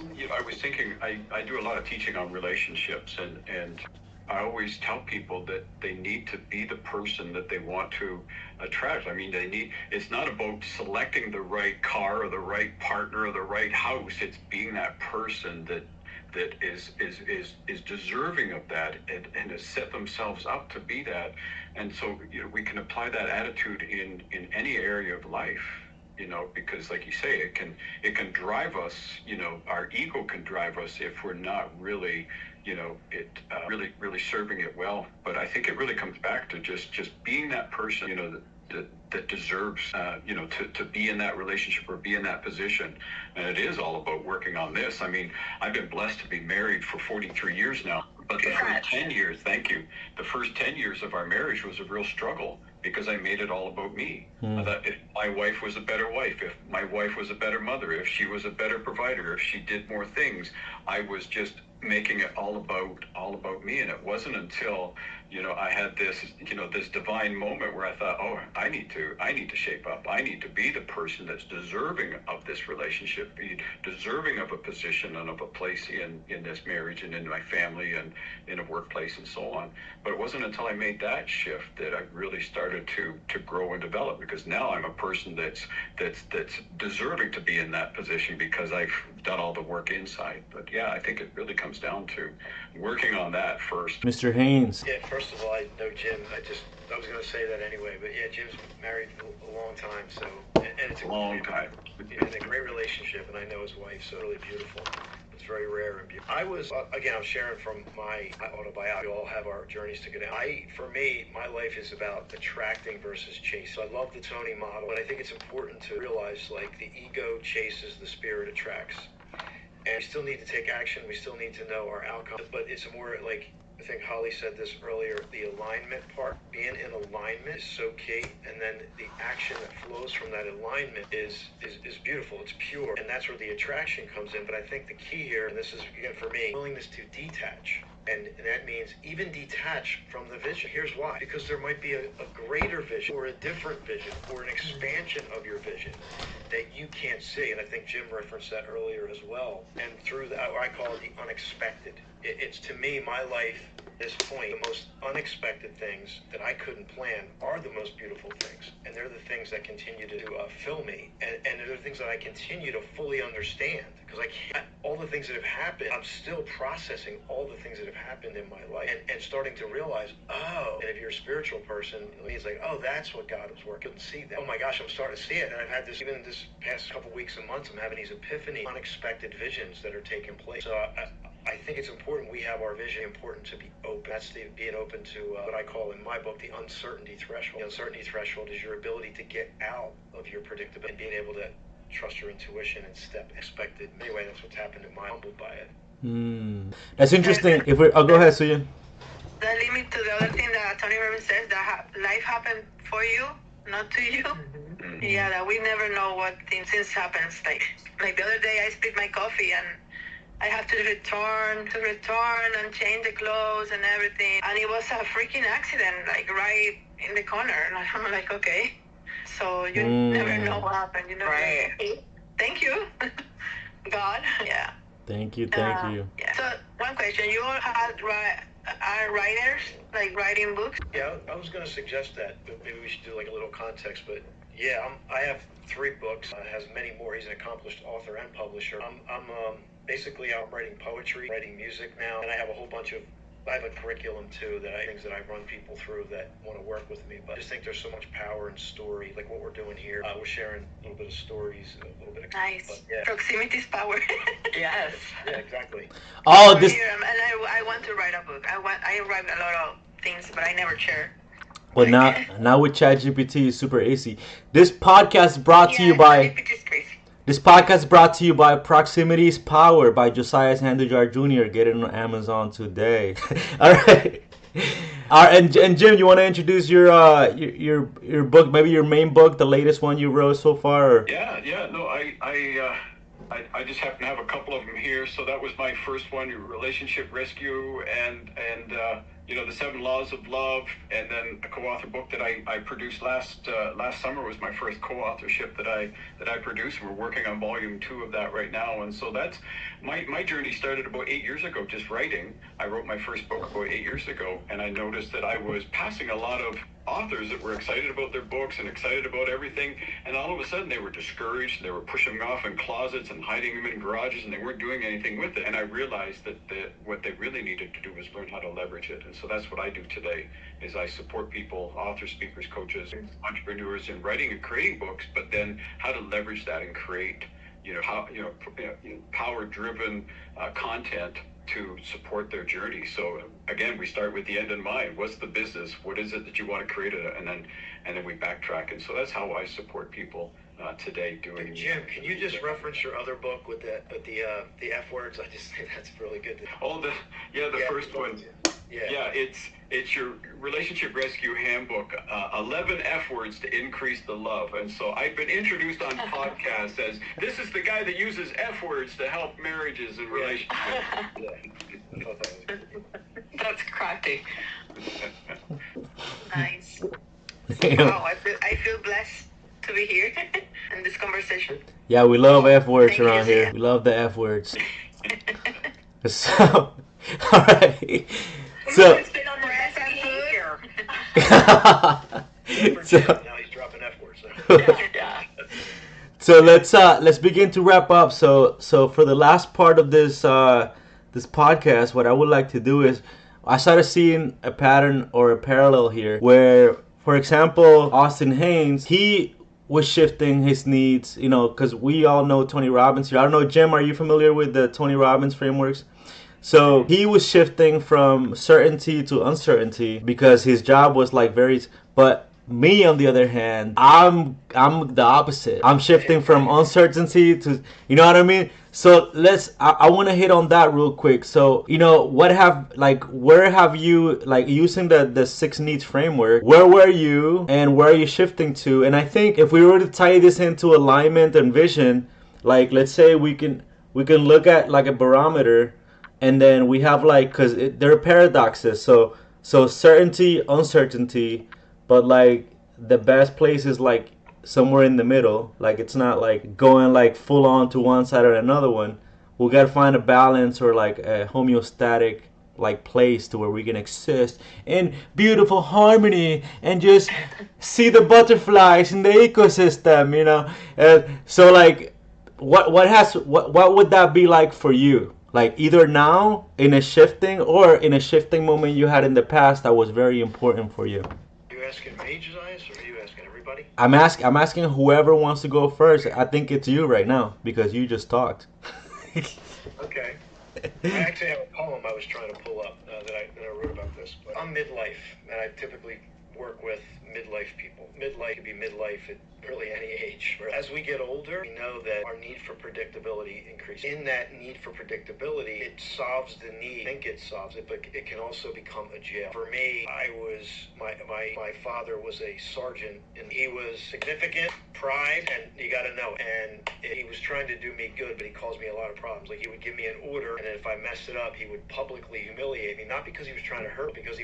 thinking, I do a lot of teaching on relationships, and I always tell people that they need to be the person that they want to attract. I mean, it's not about selecting the right car or the right partner or the right house. It's being that person that is deserving of that and has set themselves up to be that. And so, we can apply that attitude in any area of life. Because like you say, it can drive us, our ego can drive us if we're not really, really serving it well. But I think it really comes back to just being that person, that deserves, to be in that relationship or be in that position. And it is all about working on this. I mean, I've been blessed to be married for 43 years now. But the first 10 years, thank you, the first 10 years of our marriage was a real struggle because I made it all about me. That if my wife was a better wife, if my wife was a better mother, if she was a better provider, if she did more things, I was just making it all about me. And it wasn't until, I had this divine moment where I thought, oh, I need to shape up. I need to be the person that's deserving of this relationship, be deserving of a position and of a place in this marriage and in my family and in a workplace and so on. But it wasn't until I made that shift that I really started to grow and develop, because now I'm a person that's deserving to be in that position because I've done all the work inside. But yeah, I think it really comes down to working on that first. Mr. Haynes. Yeah, first of all, I know Jim. I was going to say that anyway, but yeah, Jim's married for a long time, so and it's a long time. And a great relationship, and I know his wife, so really beautiful. It's very rare and beautiful. I was I'm sharing from my autobiography. We all have our journeys to go down. For me, my life is about attracting versus chasing. So I love the Tony model, but I think it's important to realize, like, the ego chases, the spirit attracts. And we still need to take action. We still need to know our outcome. But it's more like, I think Holly said this earlier, the alignment part. Being in alignment is so key. And then the action that flows from that alignment is beautiful. It's pure. And that's where the attraction comes in. But I think the key here, and this is, again, for me, willingness to detach. And that means even detach from the vision. Here's why. Because there might be a greater vision or a different vision or an expansion of your vision that you can't see. And I think Jim referenced that earlier as well. And through that, I call it the unexpected. It's, to me, my life, this point, the most unexpected things that I couldn't plan are the most beautiful things. And they're the things that continue to fill me. And they're the things that I continue to fully understand. Because I can't, all the things that have happened, I'm still processing all the things that have happened in my life and starting to realize, oh, and if you're a spiritual person, it's like, oh, that's what God was working. I couldn't see that. Oh my gosh, I'm starting to see it. And I've had this, even this past couple weeks and months, I'm having these epiphany, unexpected visions that are taking place. So I think it's important we have our vision, important to be open. That's being open to what I call in my book the uncertainty threshold. The uncertainty threshold is your ability to get out of your predictability and being able to trust your intuition and step expected. Anyway, that's what's happened in my humbled by it. That's interesting. Go ahead, Xuyen. That leads me to the other thing that Tony Robbins says, that life happened for you, not to you. Mm-hmm. Yeah, that we never know what things happens. Like the other day, I spilled my coffee and I have to return and change the clothes and everything. And it was a freaking accident, like right in the corner. And I'm like, okay. So you never know what happened. You know, right? Like, thank you, God. Yeah. Thank you. Yeah. So one question: you all are writers, like writing books? Yeah, I was going to suggest that. Maybe we should do like a little context. But yeah, I have 3 books. Has many more. He's an accomplished author and publisher. I'm writing poetry, writing music now, and I have a whole bunch of. I have a curriculum too things that I run people through that want to work with me. But I just think there's so much power in story, like what we're doing here. We're sharing a little bit of stories, a little bit of nice. But, yeah. Proximity is power. Yes. Yeah, exactly. Oh, this. Here, and I want to write a book. I write a lot of things, but I never share. Well, now with ChatGPT is super easy. This podcast brought to you by. ChatGPT is crazy. This podcast brought to you by Proximity is Power by Josias Jr. Get it on Amazon today. All right. And Jim, you want to introduce your book, maybe your main book, the latest one you wrote so far? Or? Yeah. No, I just happen to have a couple of them here. So that was my first one, Relationship Rescue, and the 7 Laws of Love, and then a co-author book that I produced last summer was my first co-authorship that I produced. We're working on volume 2 of that right now, and so that's my journey started about 8 years ago, just writing. I wrote my first book about 8 years ago, and I noticed that I was passing a lot of authors that were excited about their books and excited about everything, and all of a sudden they were discouraged, and they were pushing them off in closets and hiding them in garages, and they weren't doing anything with it. And I realized that what they really needed to do was learn how to leverage it. And so that's what I do today, is I support people, authors, speakers, coaches, entrepreneurs in writing and creating books, but then how to leverage that and create power-driven content to support their journey. So again, we start with the end in mind. What's the business? What is it that you want to create? And then we backtrack. And so that's how I support people today doing. Jim, can you just reference your other book with the F words? I just think that's really good. The first one. Yeah, it's your relationship rescue handbook, 11 F words to increase the love. And so I've been introduced on podcasts as this is the guy that uses F words to help marriages and relationships. That's crafty. Nice. Yeah. Wow, I feel blessed to be here in this conversation. Yeah, we love F words Thank around you. here. We love the F words. So, all right. So, It's been on the rest of here. so, Now he's dropping F words. Yeah. so let's begin to wrap up. So for the last part of this this podcast, what I would like to do is I started seeing a pattern or a parallel here where, for example, Austin Haynes, he was shifting his needs, because we all know Tony Robbins here. I don't know, Jim, are you familiar with the Tony Robbins frameworks? So he was shifting from certainty to uncertainty because his job was like but me, on the other hand, I'm the opposite. I'm shifting from uncertainty to, you know what I mean? So I want to hit on that real quick. So, where have you, using the 6 needs framework, where were you and where are you shifting to? And I think if we were to tie this into alignment and vision, let's say we can look at like a barometer, and then we have because there are paradoxes. So certainty, uncertainty, but the best place is somewhere in the middle. It's not going full on to one side or another one. We gotta find a balance or a homeostatic place to where we can exist in beautiful harmony and just see the butterflies in the ecosystem, so what would that be like for you? Either now in a shifting moment you had in the past that was very important for you. Are you asking me, Josias, or are you asking everybody? I'm asking whoever wants to go first. I think it's you right now because you just talked. Okay. I actually have a poem I was trying to pull up that I wrote about this. But I'm midlife, and I typically work with midlife people. Midlife could be midlife at really any age. As we get older, we know that our need for predictability increases. In that need for predictability, it solves the need. I think it solves it, but it can also become a jail. For me, my father was a sergeant, and he was significant, pride, and you got to know. And he was trying to do me good, but he caused me a lot of problems. He would give me an order, and then if I messed it up, he would publicly humiliate me. Not because he was trying to hurt, because he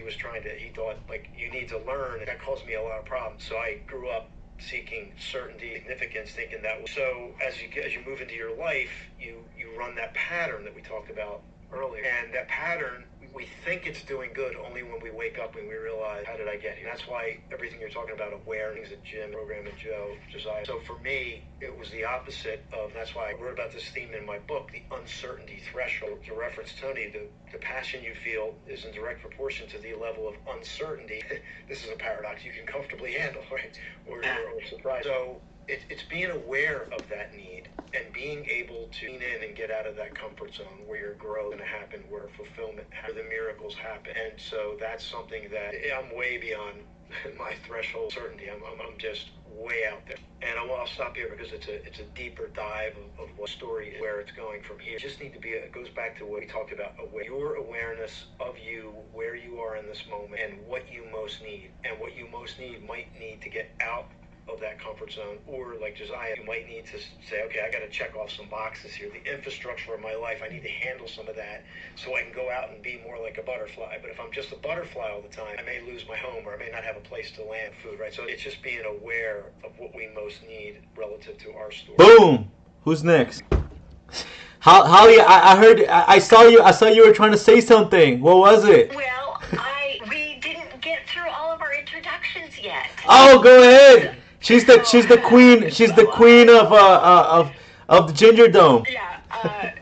thought, you need to learn, and that caused me a lot of problems. So I grew up seeking certainty, significance, thinking that was so. As you move into your life, you run that pattern that we talked about earlier, and that pattern, we think it's doing good only when we wake up and we realize, how did I get here? And that's why everything you're talking about, awareness at Jim, program and Joe, Josiah. So for me, it was the opposite of, that's why I wrote about this theme in my book, the uncertainty threshold. To reference Tony, the passion you feel is in direct proportion to the level of uncertainty. This is a paradox you can comfortably handle, right? Or surprise. So it's being aware of that need and being able to lean in and get out of that comfort zone where your growth is going to happen, where fulfillment, where the miracles happen. And so that's something that I'm way beyond my threshold certainty. I'm just way out there. And I'll stop here because it's a deeper dive of what story is, where it's going from here. You just need to be, it goes back to what we talked about, your awareness of you, where you are in this moment, and what you most need. And what you most need might need to get out of that comfort zone, or like Josiah, you might need to say, okay, I got to check off some boxes here. The infrastructure of my life, I need to handle some of that so I can go out and be more like a butterfly. But if I'm just a butterfly all the time, I may lose my home, or I may not have a place to land food, right? So it's just being aware of what we most need relative to our story. Boom! Who's next? Holly, I heard, I saw you were trying to say something. What was it? Well, we didn't get through all of our introductions yet. Oh, go ahead. She's the queen. She's the queen of the Ginger Dome. Yeah.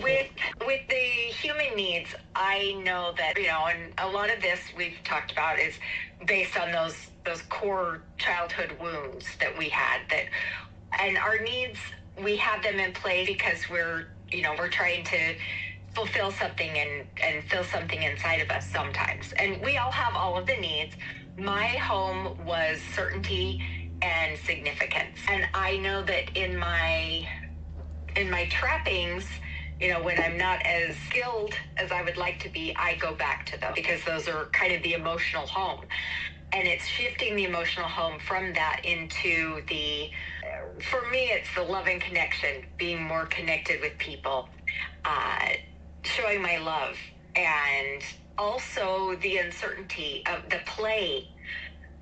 With the human needs, I know that, and a lot of this we've talked about is based on those core childhood wounds that we had, and our needs, we have them in place because we're trying to fulfill something and fill something inside of us sometimes. And we all have all of the needs. My home was certainty and significance. And I know that in my trappings, you know, when I'm not as skilled as I would like to be, I go back to them because those are kind of the emotional home. And it's shifting the emotional home from that into for me, it's the love and connection, being more connected with people, showing my love, and also the uncertainty of the play.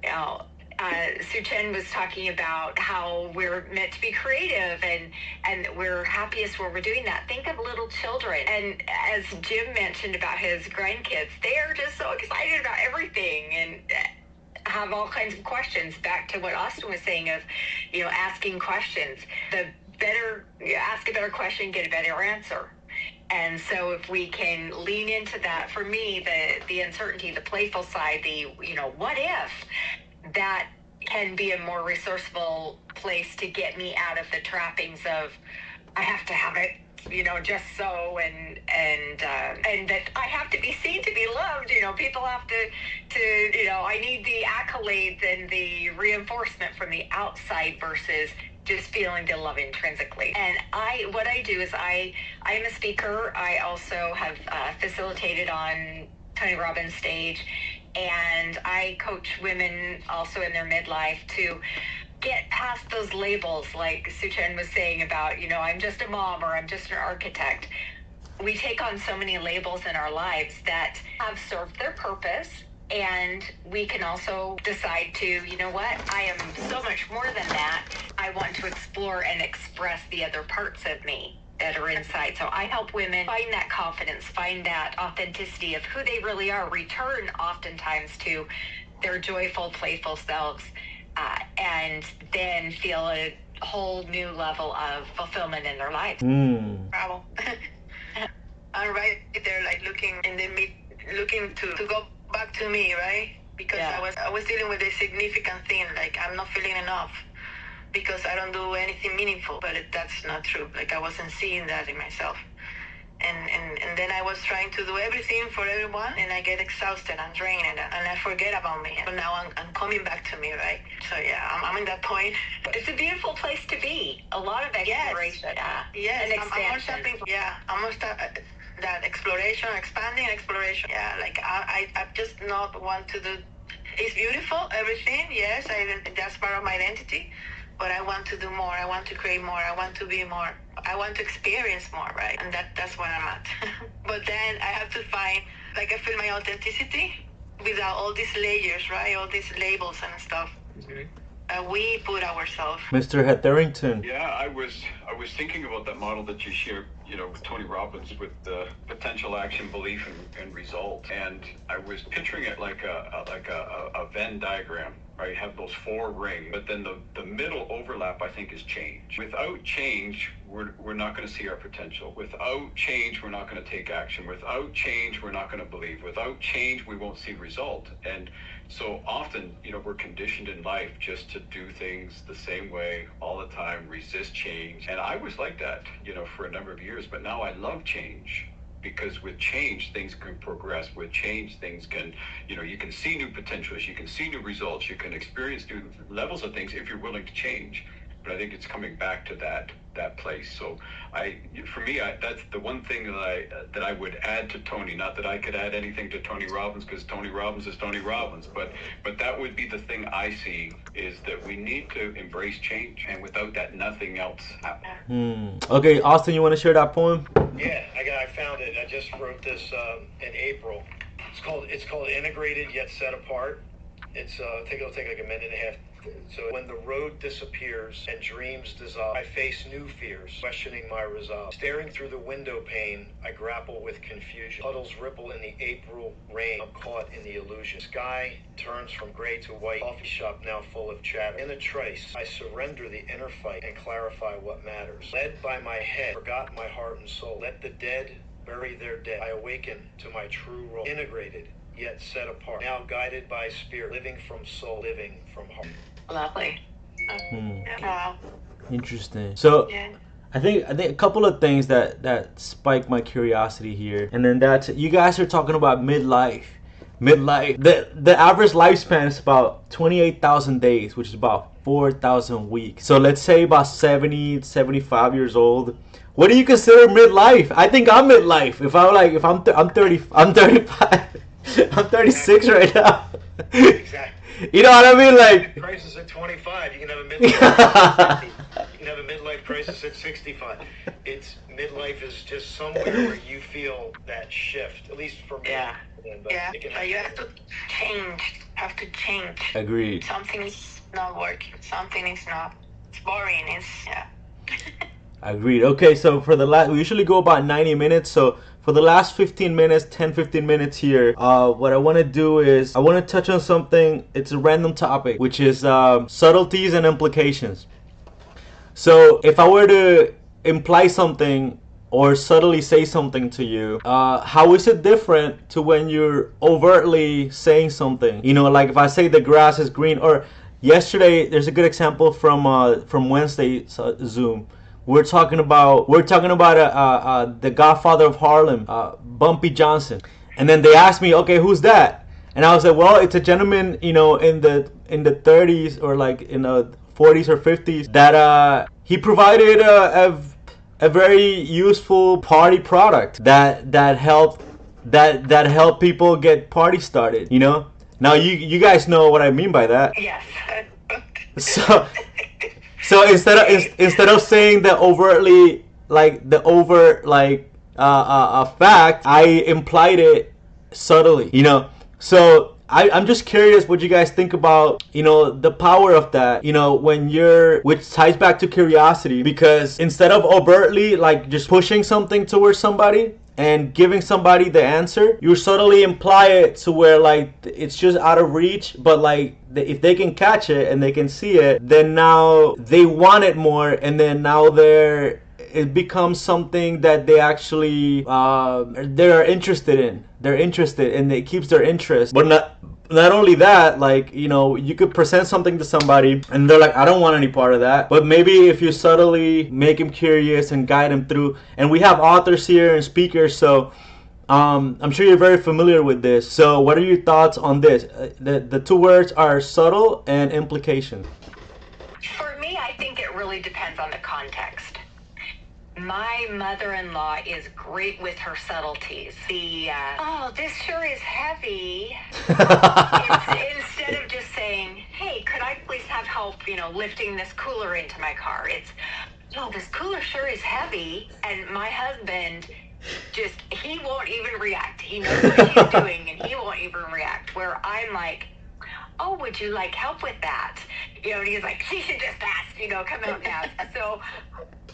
You know, Xuyen was talking about how we're meant to be creative and we're happiest when we're doing that. Think of little children. And as Jim mentioned about his grandkids, they are just so excited about everything and have all kinds of questions. Back to what Austin was saying of, you know, asking questions. The better you ask a better question, get a better answer. And so if we can lean into that, for me, the uncertainty, the playful side, you know, what if, that can be a more resourceful place to get me out of the trappings of I have to have it, you know, just so, and that I have to be seen to be loved. You know, people have to you know, I need the accolades and the reinforcement from the outside versus just feeling the love intrinsically. And what I do is I am a speaker. I also have facilitated on Tony Robbins stage, and I coach women also in their midlife to get past those labels, like Xuyen was saying about, you know, I'm just a mom or I'm just an architect. We take on so many labels in our lives that have served their purpose, and we can also decide to, you know what, I am so much more than that. I want to explore and express the other parts of me that are inside. So I help women find that confidence, find that authenticity of who they really are, return oftentimes to their joyful, playful selves, and then feel a whole new level of fulfillment in their lives. Bravo. I'm right there, like looking to go back to me, right? Because I was dealing with a significant thing, like I'm not feeling enough because I don't do anything meaningful, but that's not true. Like I wasn't seeing that in myself. And then I was trying to do everything for everyone, and I get exhausted and drained, and I forget about me. But now I'm coming back to me, right? So yeah, I'm in that point. It's a beautiful place to be. A lot of exploration. Yes, and expansion. I'm almost that exploration, expanding exploration. Yeah, like I just not want to do. It's beautiful, everything. Yes, that's part of my identity. But I want to do more. I want to create more. I want to be more. I want to experience more, right? And that's where I'm at. But then I have to find, like, I feel my authenticity without all these layers, right? All these labels and stuff. We put ourselves. Mr. Hetherington. Yeah, I was thinking about that model that you shared, you know, with Tony Robbins, with the potential, action, belief, and result. And I was picturing it like a Venn diagram, right? You have those four rings, but then the middle overlap, I think, is change. Without change, we're not going to see our potential. Without change, we're not going to take action. Without change, we're not going to believe. Without change, we won't see result. And so often, you know, we're conditioned in life just to do things the same way all the time, resist change. And I was like that, you know, for a number of years, but now I love change. Because with change, things can progress. With change, things can, you know, you can see new potentials, you can see new results, you can experience new levels of things if you're willing to change. But I think it's coming back to that place. So for me, that's the one thing that I would add to Tony. Not that I could add anything to Tony Robbins, because Tony Robbins is Tony Robbins. But that would be the thing I see, is that we need to embrace change, and without that, nothing else happens. Okay, Austin, you want to share that poem? Yeah, I found it. I just wrote this in April. It's called Integrated Yet Set Apart. It'll take like a minute and a half. So when the road disappears and dreams dissolve, I face new fears, questioning my resolve. Staring through the window pane, I grapple with confusion. Puddles ripple in the April rain. I'm caught in the illusion. Sky turns from gray to white. Coffee shop now full of chatter. In a trace, I surrender the inner fight and clarify what matters. Led by my head, forgot my heart and soul. Let the dead bury their dead. I awaken to my true role. Integrated, yet set apart. Now guided by spirit, living from soul, living from heart. Lovely. Wow. Interesting. So, I think a couple of things that spike my curiosity here, and then that's you guys are talking about midlife. The average lifespan is about 28,000 days, which is about 4,000 weeks. So let's say about 70, 75 years old. What do you consider midlife? I think I'm midlife. I'm 30, I'm 35, I'm 36 right now. Exactly. You know what I mean? Like, Crisis at 25. You can have a midlife crisis at 50. You can have a midlife crisis at 65. It's midlife is just somewhere where you feel that shift. At least for me. Yeah. But Yeah, it can but you have to change. agreed. Something is not working. Something is not. It's boring. It's, yeah. Agreed. Okay, so for the last, we usually go about 90 minutes. So for the last 15 minutes, 15 minutes here, what I want to do is I want to touch on something. It's a random topic, which is subtleties and implications. So if I were to imply something or subtly say something to you, how is it different to when you're overtly saying something? You know, like if I say the grass is green, or yesterday, there's a good example from Wednesday Zoom. We're talking about the Godfather of Harlem, Bumpy Johnson, and then they asked me, okay, who's that? And I was like, well, it's a gentleman, you know, in the 30s or like in the 40s or 50s that he provided a very useful party product that helped people get parties started. You know, now you guys know what I mean by that. Yes. So instead of saying the overtly fact, I implied it subtly, you know. So I'm just curious what you guys think about, you know, the power of that, you know, which ties back to curiosity, because instead of overtly like just pushing something towards somebody and giving somebody the answer, you subtly imply it to where like it's just out of reach, but like if they can catch it and they can see it, then now they want it more, and then now it becomes something that they actually they're interested in. They're interested, and it keeps their interest. But not only that, like, you know, you could present something to somebody and they're like, I don't want any part of that. But maybe if you subtly make them curious and guide them through, and we have authors here and speakers, so I'm sure you're very familiar with this. So what are your thoughts on this? The two words are subtle and implication. For me, I think it really depends on the context. My mother-in-law is great with her subtleties. Oh, this sure is heavy. Instead of just saying, hey, could I please have help, you know, lifting this cooler into my car? It's, oh, this cooler sure is heavy. And my husband he won't even react. He knows what he's doing and he won't even react. Where I'm like, oh, would you like help with that? You know, and he's like, she should just ask, you know, come out and ask. So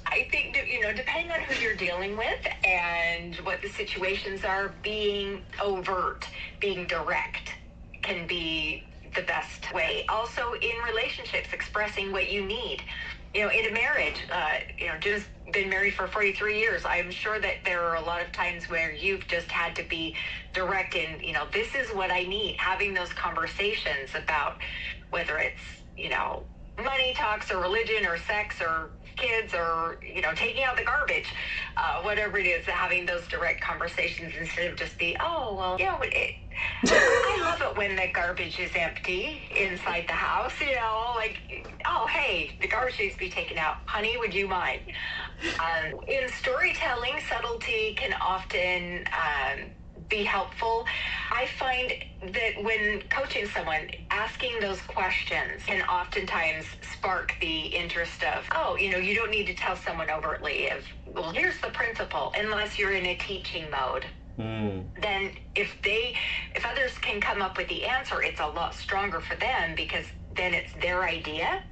I think, you know, depending on who you're dealing with and what the situations are, being overt, being direct can be the best way. Also in relationships, expressing what you need. You know, in a marriage, you know, Jim's been married for 43 years. I'm sure that there are a lot of times where you've just had to be direct in, you know, this is what I need. Having those conversations about whether it's, you know, money talks or religion or sex or kids or, you know, taking out the garbage, whatever it is, having those direct conversations instead of just oh, well, you know, I love it when the garbage is empty inside the house, you know, like, oh, hey, the garbage needs to be taken out. Honey, would you mind? In storytelling, subtlety can often be helpful. I find that when coaching someone, asking those questions can oftentimes spark the interest of, oh, you know, you don't need to tell someone overtly of, well, here's the principle, unless you're in a teaching mode. Then if others can come up with the answer, it's a lot stronger for them, because then it's their idea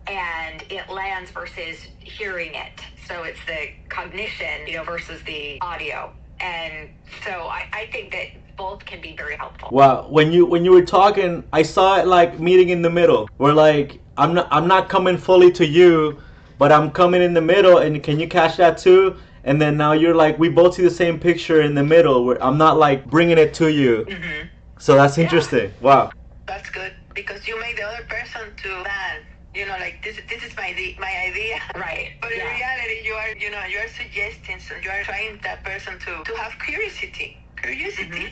and it lands versus hearing it. So it's the cognition, you know, versus the audio. And so I think that both can be very helpful. Wow, when you were talking, I saw it like meeting in the middle, where like I'm not coming fully to you, but I'm coming in the middle, and can you catch that too? And then now you're like, we both see the same picture in the middle, where I'm not like bringing it to you. Mm-hmm. So that's interesting. Wow. That's good, because you make the other person to land. like this is my idea. Right. But in reality, you are suggesting, so you are trying that person to have curiosity.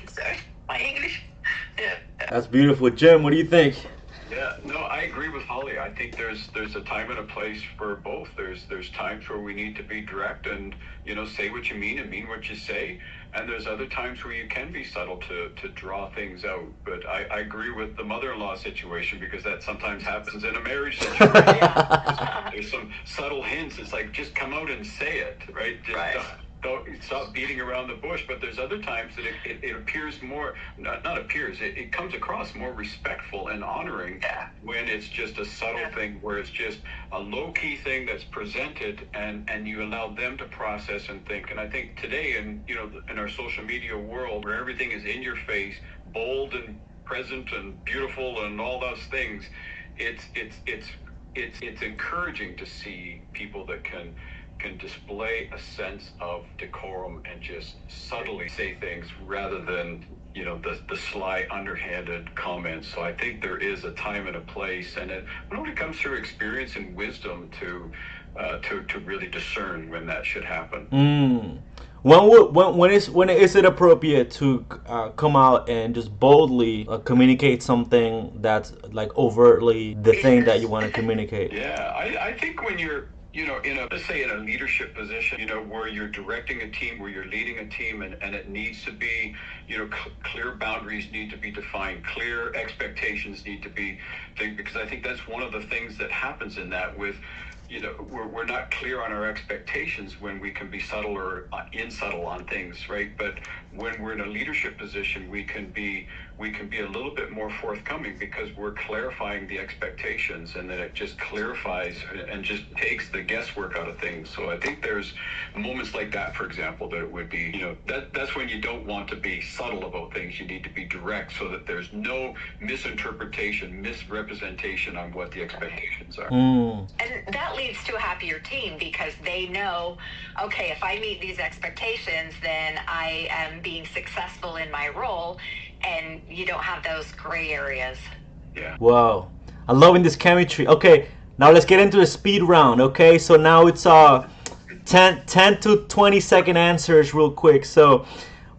Sorry, my English. Yeah. That's beautiful. Jim, what do you think? Yeah, no, I agree with Holly. I think there's a time and a place for both. There's times where we need to be direct and say what you mean and mean what you say, and there's other times where you can be subtle to draw things out. But I agree with the mother-in-law situation, because that sometimes happens in a marriage situation. There's some subtle hints. It's like, just come out and say it, right? Don't stop beating around the bush. But there's other times that it appears more, not appears, it comes across more respectful and honoring when it's just a subtle thing, where it's just a low-key thing that's presented, and you allow them to process and think. And I think today in our social media world, where everything is in your face, bold and present and beautiful and all those things, it's encouraging to see people that can display a sense of decorum and just subtly say things, rather than the sly, underhanded comments. So I think there is a time and a place, and it only comes through experience and wisdom to really discern when that should happen. When is it appropriate to come out and just boldly communicate something that's like overtly the thing that you want to communicate? Yeah, I think when you're let's say in a leadership position, where you're directing a team, where you're leading a team, and it needs to be, clear boundaries need to be defined, clear expectations need to be, because I think that's one of the things that happens in that with, we're not clear on our expectations when we can be subtle or insubtle on things, right? But when we're in a leadership position, we can be a little bit more forthcoming, because we're clarifying the expectations, and then it just clarifies and just takes the guesswork out of things. So I think there's moments like that, for example, that it would be, that's when you don't want to be subtle about things. You need to be direct, so that there's no misinterpretation, misrepresentation on what the expectations are. And that leads to a happier team, because they know, okay, if I meet these expectations, then I am being successful in my role, and you don't have those gray areas. Yeah. Wow, I'm loving this chemistry. Okay, now let's get into the speed round. Okay, so now it's 10 to 20 second answers real quick. So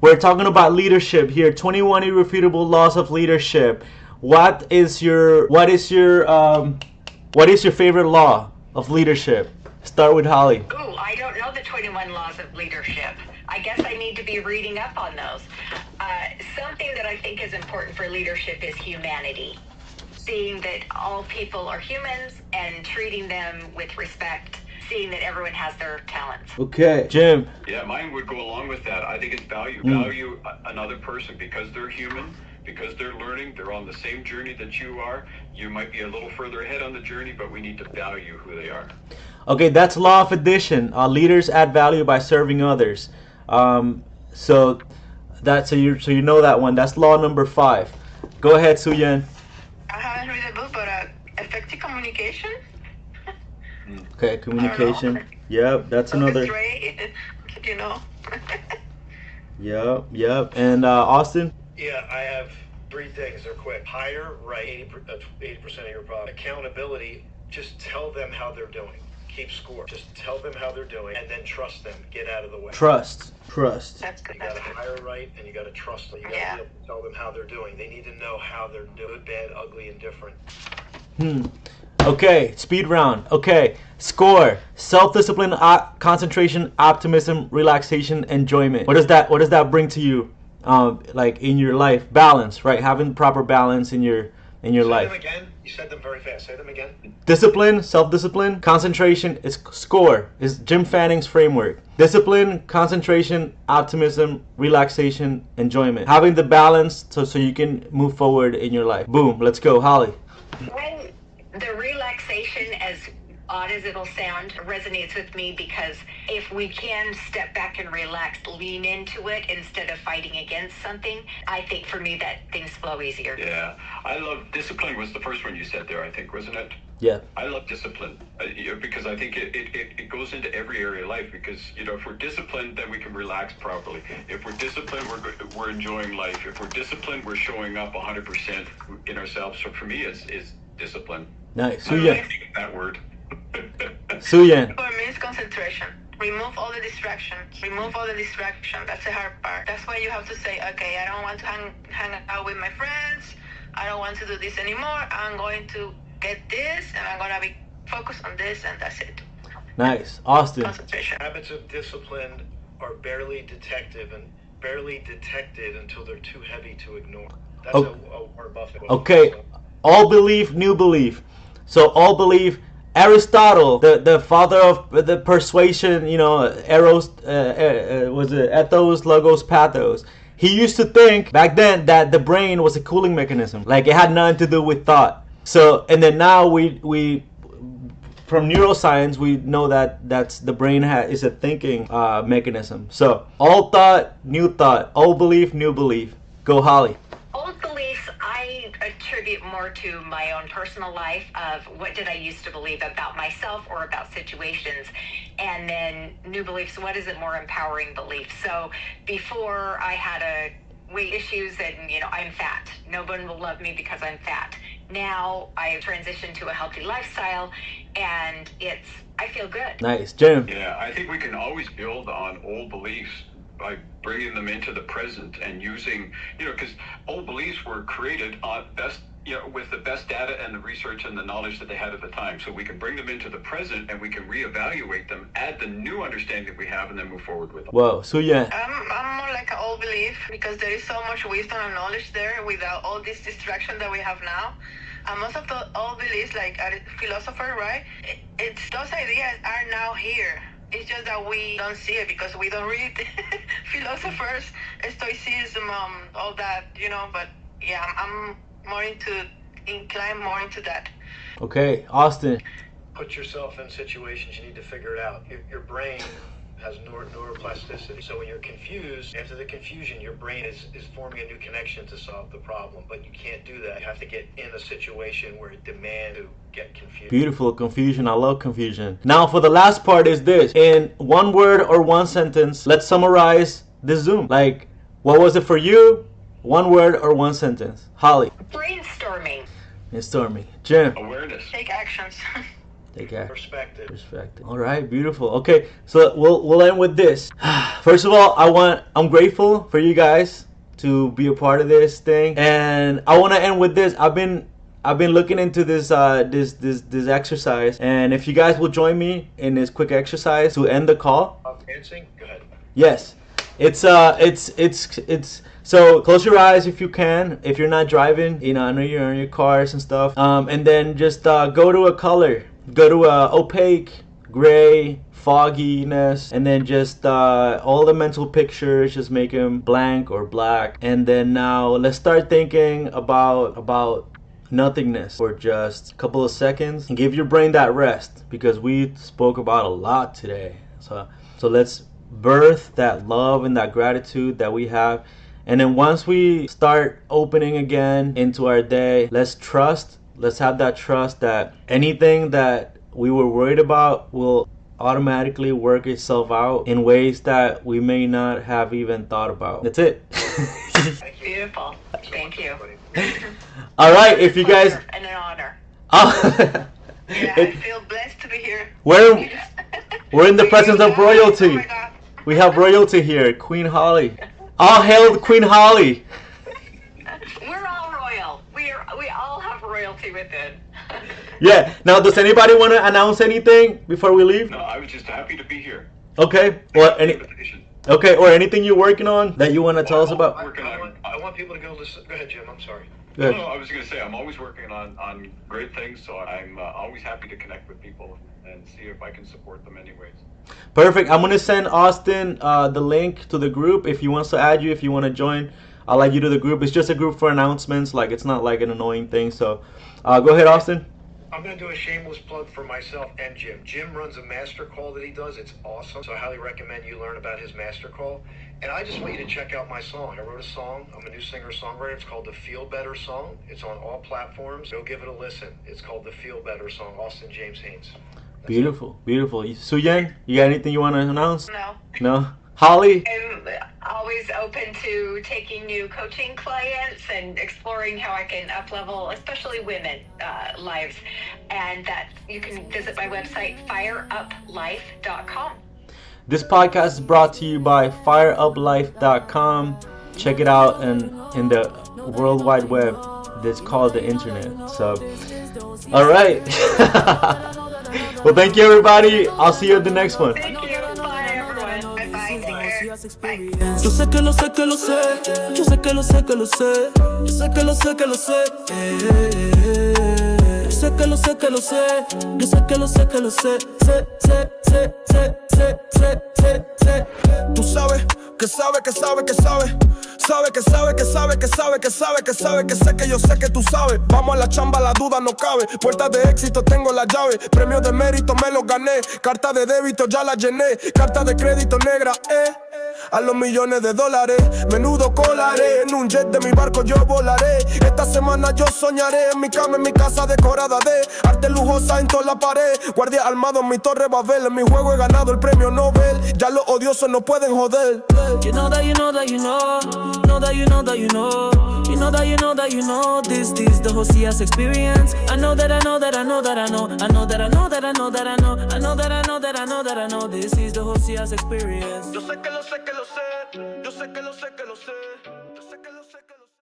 we're talking about leadership here. 21 irrefutable laws of leadership. What is your favorite law of leadership? Start with Holly. Ooh, I don't know the 21 laws of leadership. I guess I need to be reading up on those. Something that I think is important for leadership is humanity. Seeing that all people are humans and treating them with respect. Seeing that everyone has their talents. Okay, Jim. Yeah, mine would go along with that. I think it's value. Value another person, because they're human, because they're learning, they're on the same journey that you are. You might be a little further ahead on the journey, but we need to value who they are. Okay, that's law of addition. Leaders add value by serving others. So you know that one. That's law number 5. Go ahead, Xuyen. I haven't read the book, but effective communication. Okay, communication. Yep, that's another. Yep. And Austin? Yeah, I have 3 things. They're quick. Hire, right, 80% of your problem. Accountability, just tell them how they're doing. Keep score. Just tell them how they're doing, and then trust them. Get out of the way. Trust. That's good. You got to hire right, and you got to trust them. You got to be able to tell them how they're doing. They need to know how they're doing. Good, bad, ugly, and different. Okay, speed round. Okay, score. Self-discipline, concentration, optimism, relaxation, enjoyment. What does that bring to you? Like in your life, balance, right? Having proper balance in your life. Say them again. You said them very fast. Say them again. Discipline, self-discipline, concentration is score. Is Jim Fanning's framework. Discipline, concentration, optimism, relaxation, enjoyment. Having the balance so you can move forward in your life. Boom. Let's go, Holly. When the relaxation, as odd as it'll sound, resonates with me, because if we can step back and relax, lean into it instead of fighting against something, I think for me that things flow easier. Yeah, I love discipline. Was the first one you said there, I think, wasn't it? Yeah. I love discipline because I think it goes into every area of life, because if we're disciplined, then we can relax properly. If we're disciplined, we're enjoying life. If we're disciplined, we're showing up 100% in ourselves. So for me, it's discipline. Nice. I don't Xuyen. like that word. Xuyen. For me, it's concentration. Remove all the distractions. Remove all the distractions. That's the hard part. That's why you have to say, okay, I don't want to hang out with my friends. I don't want to do this anymore. I'm going to get this, and I'm going to be focused on this, and that's it. Nice. Austin. Concentration. Habits of discipline are barely detected until they're too heavy to ignore. That's Okay. a Warren Buffett quote. Okay. All belief, new belief. So all belief. Aristotle, the father of the persuasion, Eros, was it ethos, logos, pathos. He used to think back then that the brain was a cooling mechanism, like it had nothing to do with thought. So, and then now we from neuroscience we know that the brain is a thinking mechanism. So all thought, new thought. All belief, new belief. Go, Holly. Old beliefs I attribute more to my own personal life of what did I used to believe about myself or about situations. And then new beliefs, what is a more empowering belief? So before I had weight issues and, I'm fat. No one will love me because I'm fat. Now I transitioned to a healthy lifestyle and I feel good. Nice. Jim. Yeah, I think we can always build on old beliefs by bringing them into the present and using, because old beliefs were created on with the best data and the research and the knowledge that they had at the time. So we can bring them into the present and we can reevaluate them, add the new understanding that we have, and then move forward with them. Whoa. Xuyen. I'm more like an old belief because there is so much wisdom and knowledge there without all this distraction that we have now. And most of the old beliefs, like a philosopher, right? It's those ideas are now here. It's just that we don't see it because we don't read philosophers, stoicism, all that, But yeah, I'm inclined more into that. Okay, Austin. Put yourself in situations you need to figure it out. Your brain has neuroplasticity. So when you're confused, after the confusion, your brain is forming a new connection to solve the problem. But you can't do that. You have to get in a situation where it demands to get confused. Beautiful. Confusion. I love confusion. Now for the last part is this. In one word or one sentence, let's summarize this Zoom. Like, what was it for you? One word or one sentence. Holly. Brainstorming. Brainstorming. Jim. Awareness. Take actions. Take care. Perspective. All right, beautiful. Okay, so we'll end with this. First of all, I'm grateful for you guys to be a part of this thing, and I want to end with this. I've been looking into this exercise, and if you guys will join me in this quick exercise to end the call. Dancing. Go ahead. Yes, it's so close your eyes if you can. If you're not driving, I know you're in your cars and stuff. And then just go to a color. Go to opaque, gray, fogginess, and then just all the mental pictures, just make them blank or black. And then now let's start thinking about nothingness for just a couple of seconds and give your brain that rest, because we spoke about a lot today. So let's birth that love and that gratitude that we have. And then once we start opening again into our day, let's have that trust that anything that we were worried about will automatically work itself out in ways that we may not have even thought about. That's it. Beautiful. Thank you. All right, if you guys... And an honor. Yeah, I feel blessed to be here. We're in the presence of Oh royalty. my God. We have royalty here, Queen Holly. All hail Queen Holly. We're all royal. We all have royalty within. Yeah. Now, does anybody want to announce anything before we leave? No, I was just happy to be here. Okay. Or anything you're working on that you want to tell us about? I want people to go listen. Go ahead, Jim. I'm sorry. Good. No, I was going to say I'm always working on great things, so I'm always happy to connect with people and see if I can support them anyways. Perfect. I'm gonna send Austin the link to the group. If he wants to add you, if you want to join, I'll add you to the group. It's just a group for announcements. Like, it's not like an annoying thing. So go ahead, Austin. I'm going to do a shameless plug for myself and Jim. Jim runs a master call that he does. It's awesome. So I highly recommend you learn about his master call. And I just want you to check out my song. I wrote a song. I'm a new singer-songwriter. It's called the Feel Better Song. It's on all platforms. Go give it a listen. It's called the Feel Better Song. Austin James Haynes. Beautiful. Xuyen, you got anything you want to announce? No. No? Holly? I'm always open to taking new coaching clients and exploring how I can up-level, especially women, lives. And that you can visit my website, fireuplife.com. This podcast is brought to you by fireuplife.com. Check it out in the World Wide Web. It's called the internet. So, all right. Well, thank you, everybody. I'll see you at the next one. Thank you. Bye, everyone. Bye-bye. Take care. Bye. Yo sé que lo sé que lo sé, yo sé que lo sé que lo sé, yo sé que lo sé que lo sé, yo sé que lo sé que lo sé, yo sé que lo sé que lo sé, sé. Tú sabes que sabe que sabe que sabe. Sabe que sabe que sabe que sabe que sabe que sabe que sé que yo sé que tú sabes. Vamos a la chamba, la duda no cabe. Puertas de éxito tengo la llave. Premios de mérito me los gané. Carta de débito ya la llené. Carta de crédito negra, a los millones de dólares. Menudo colaré. En un jet de mi barco yo volaré. Esta semana yo soñaré. En mi cama, en mi casa decorada de arte lujosa en toda la pared. Guardia armado en mi torre Babel. En mi juego he ganado el premio Nobel. Ya los odiosos no pueden joder. You know that you know that you know. Know that you know that you know. You know that you know that you know. This is the Josias experience. I know that I know that I know that I know. I know that I know that I know that I know. I know that I know that I know that I know. This is the Josias experience. Yo sé que lo sé que lo sé. Yo sé que lo sé que lo sé.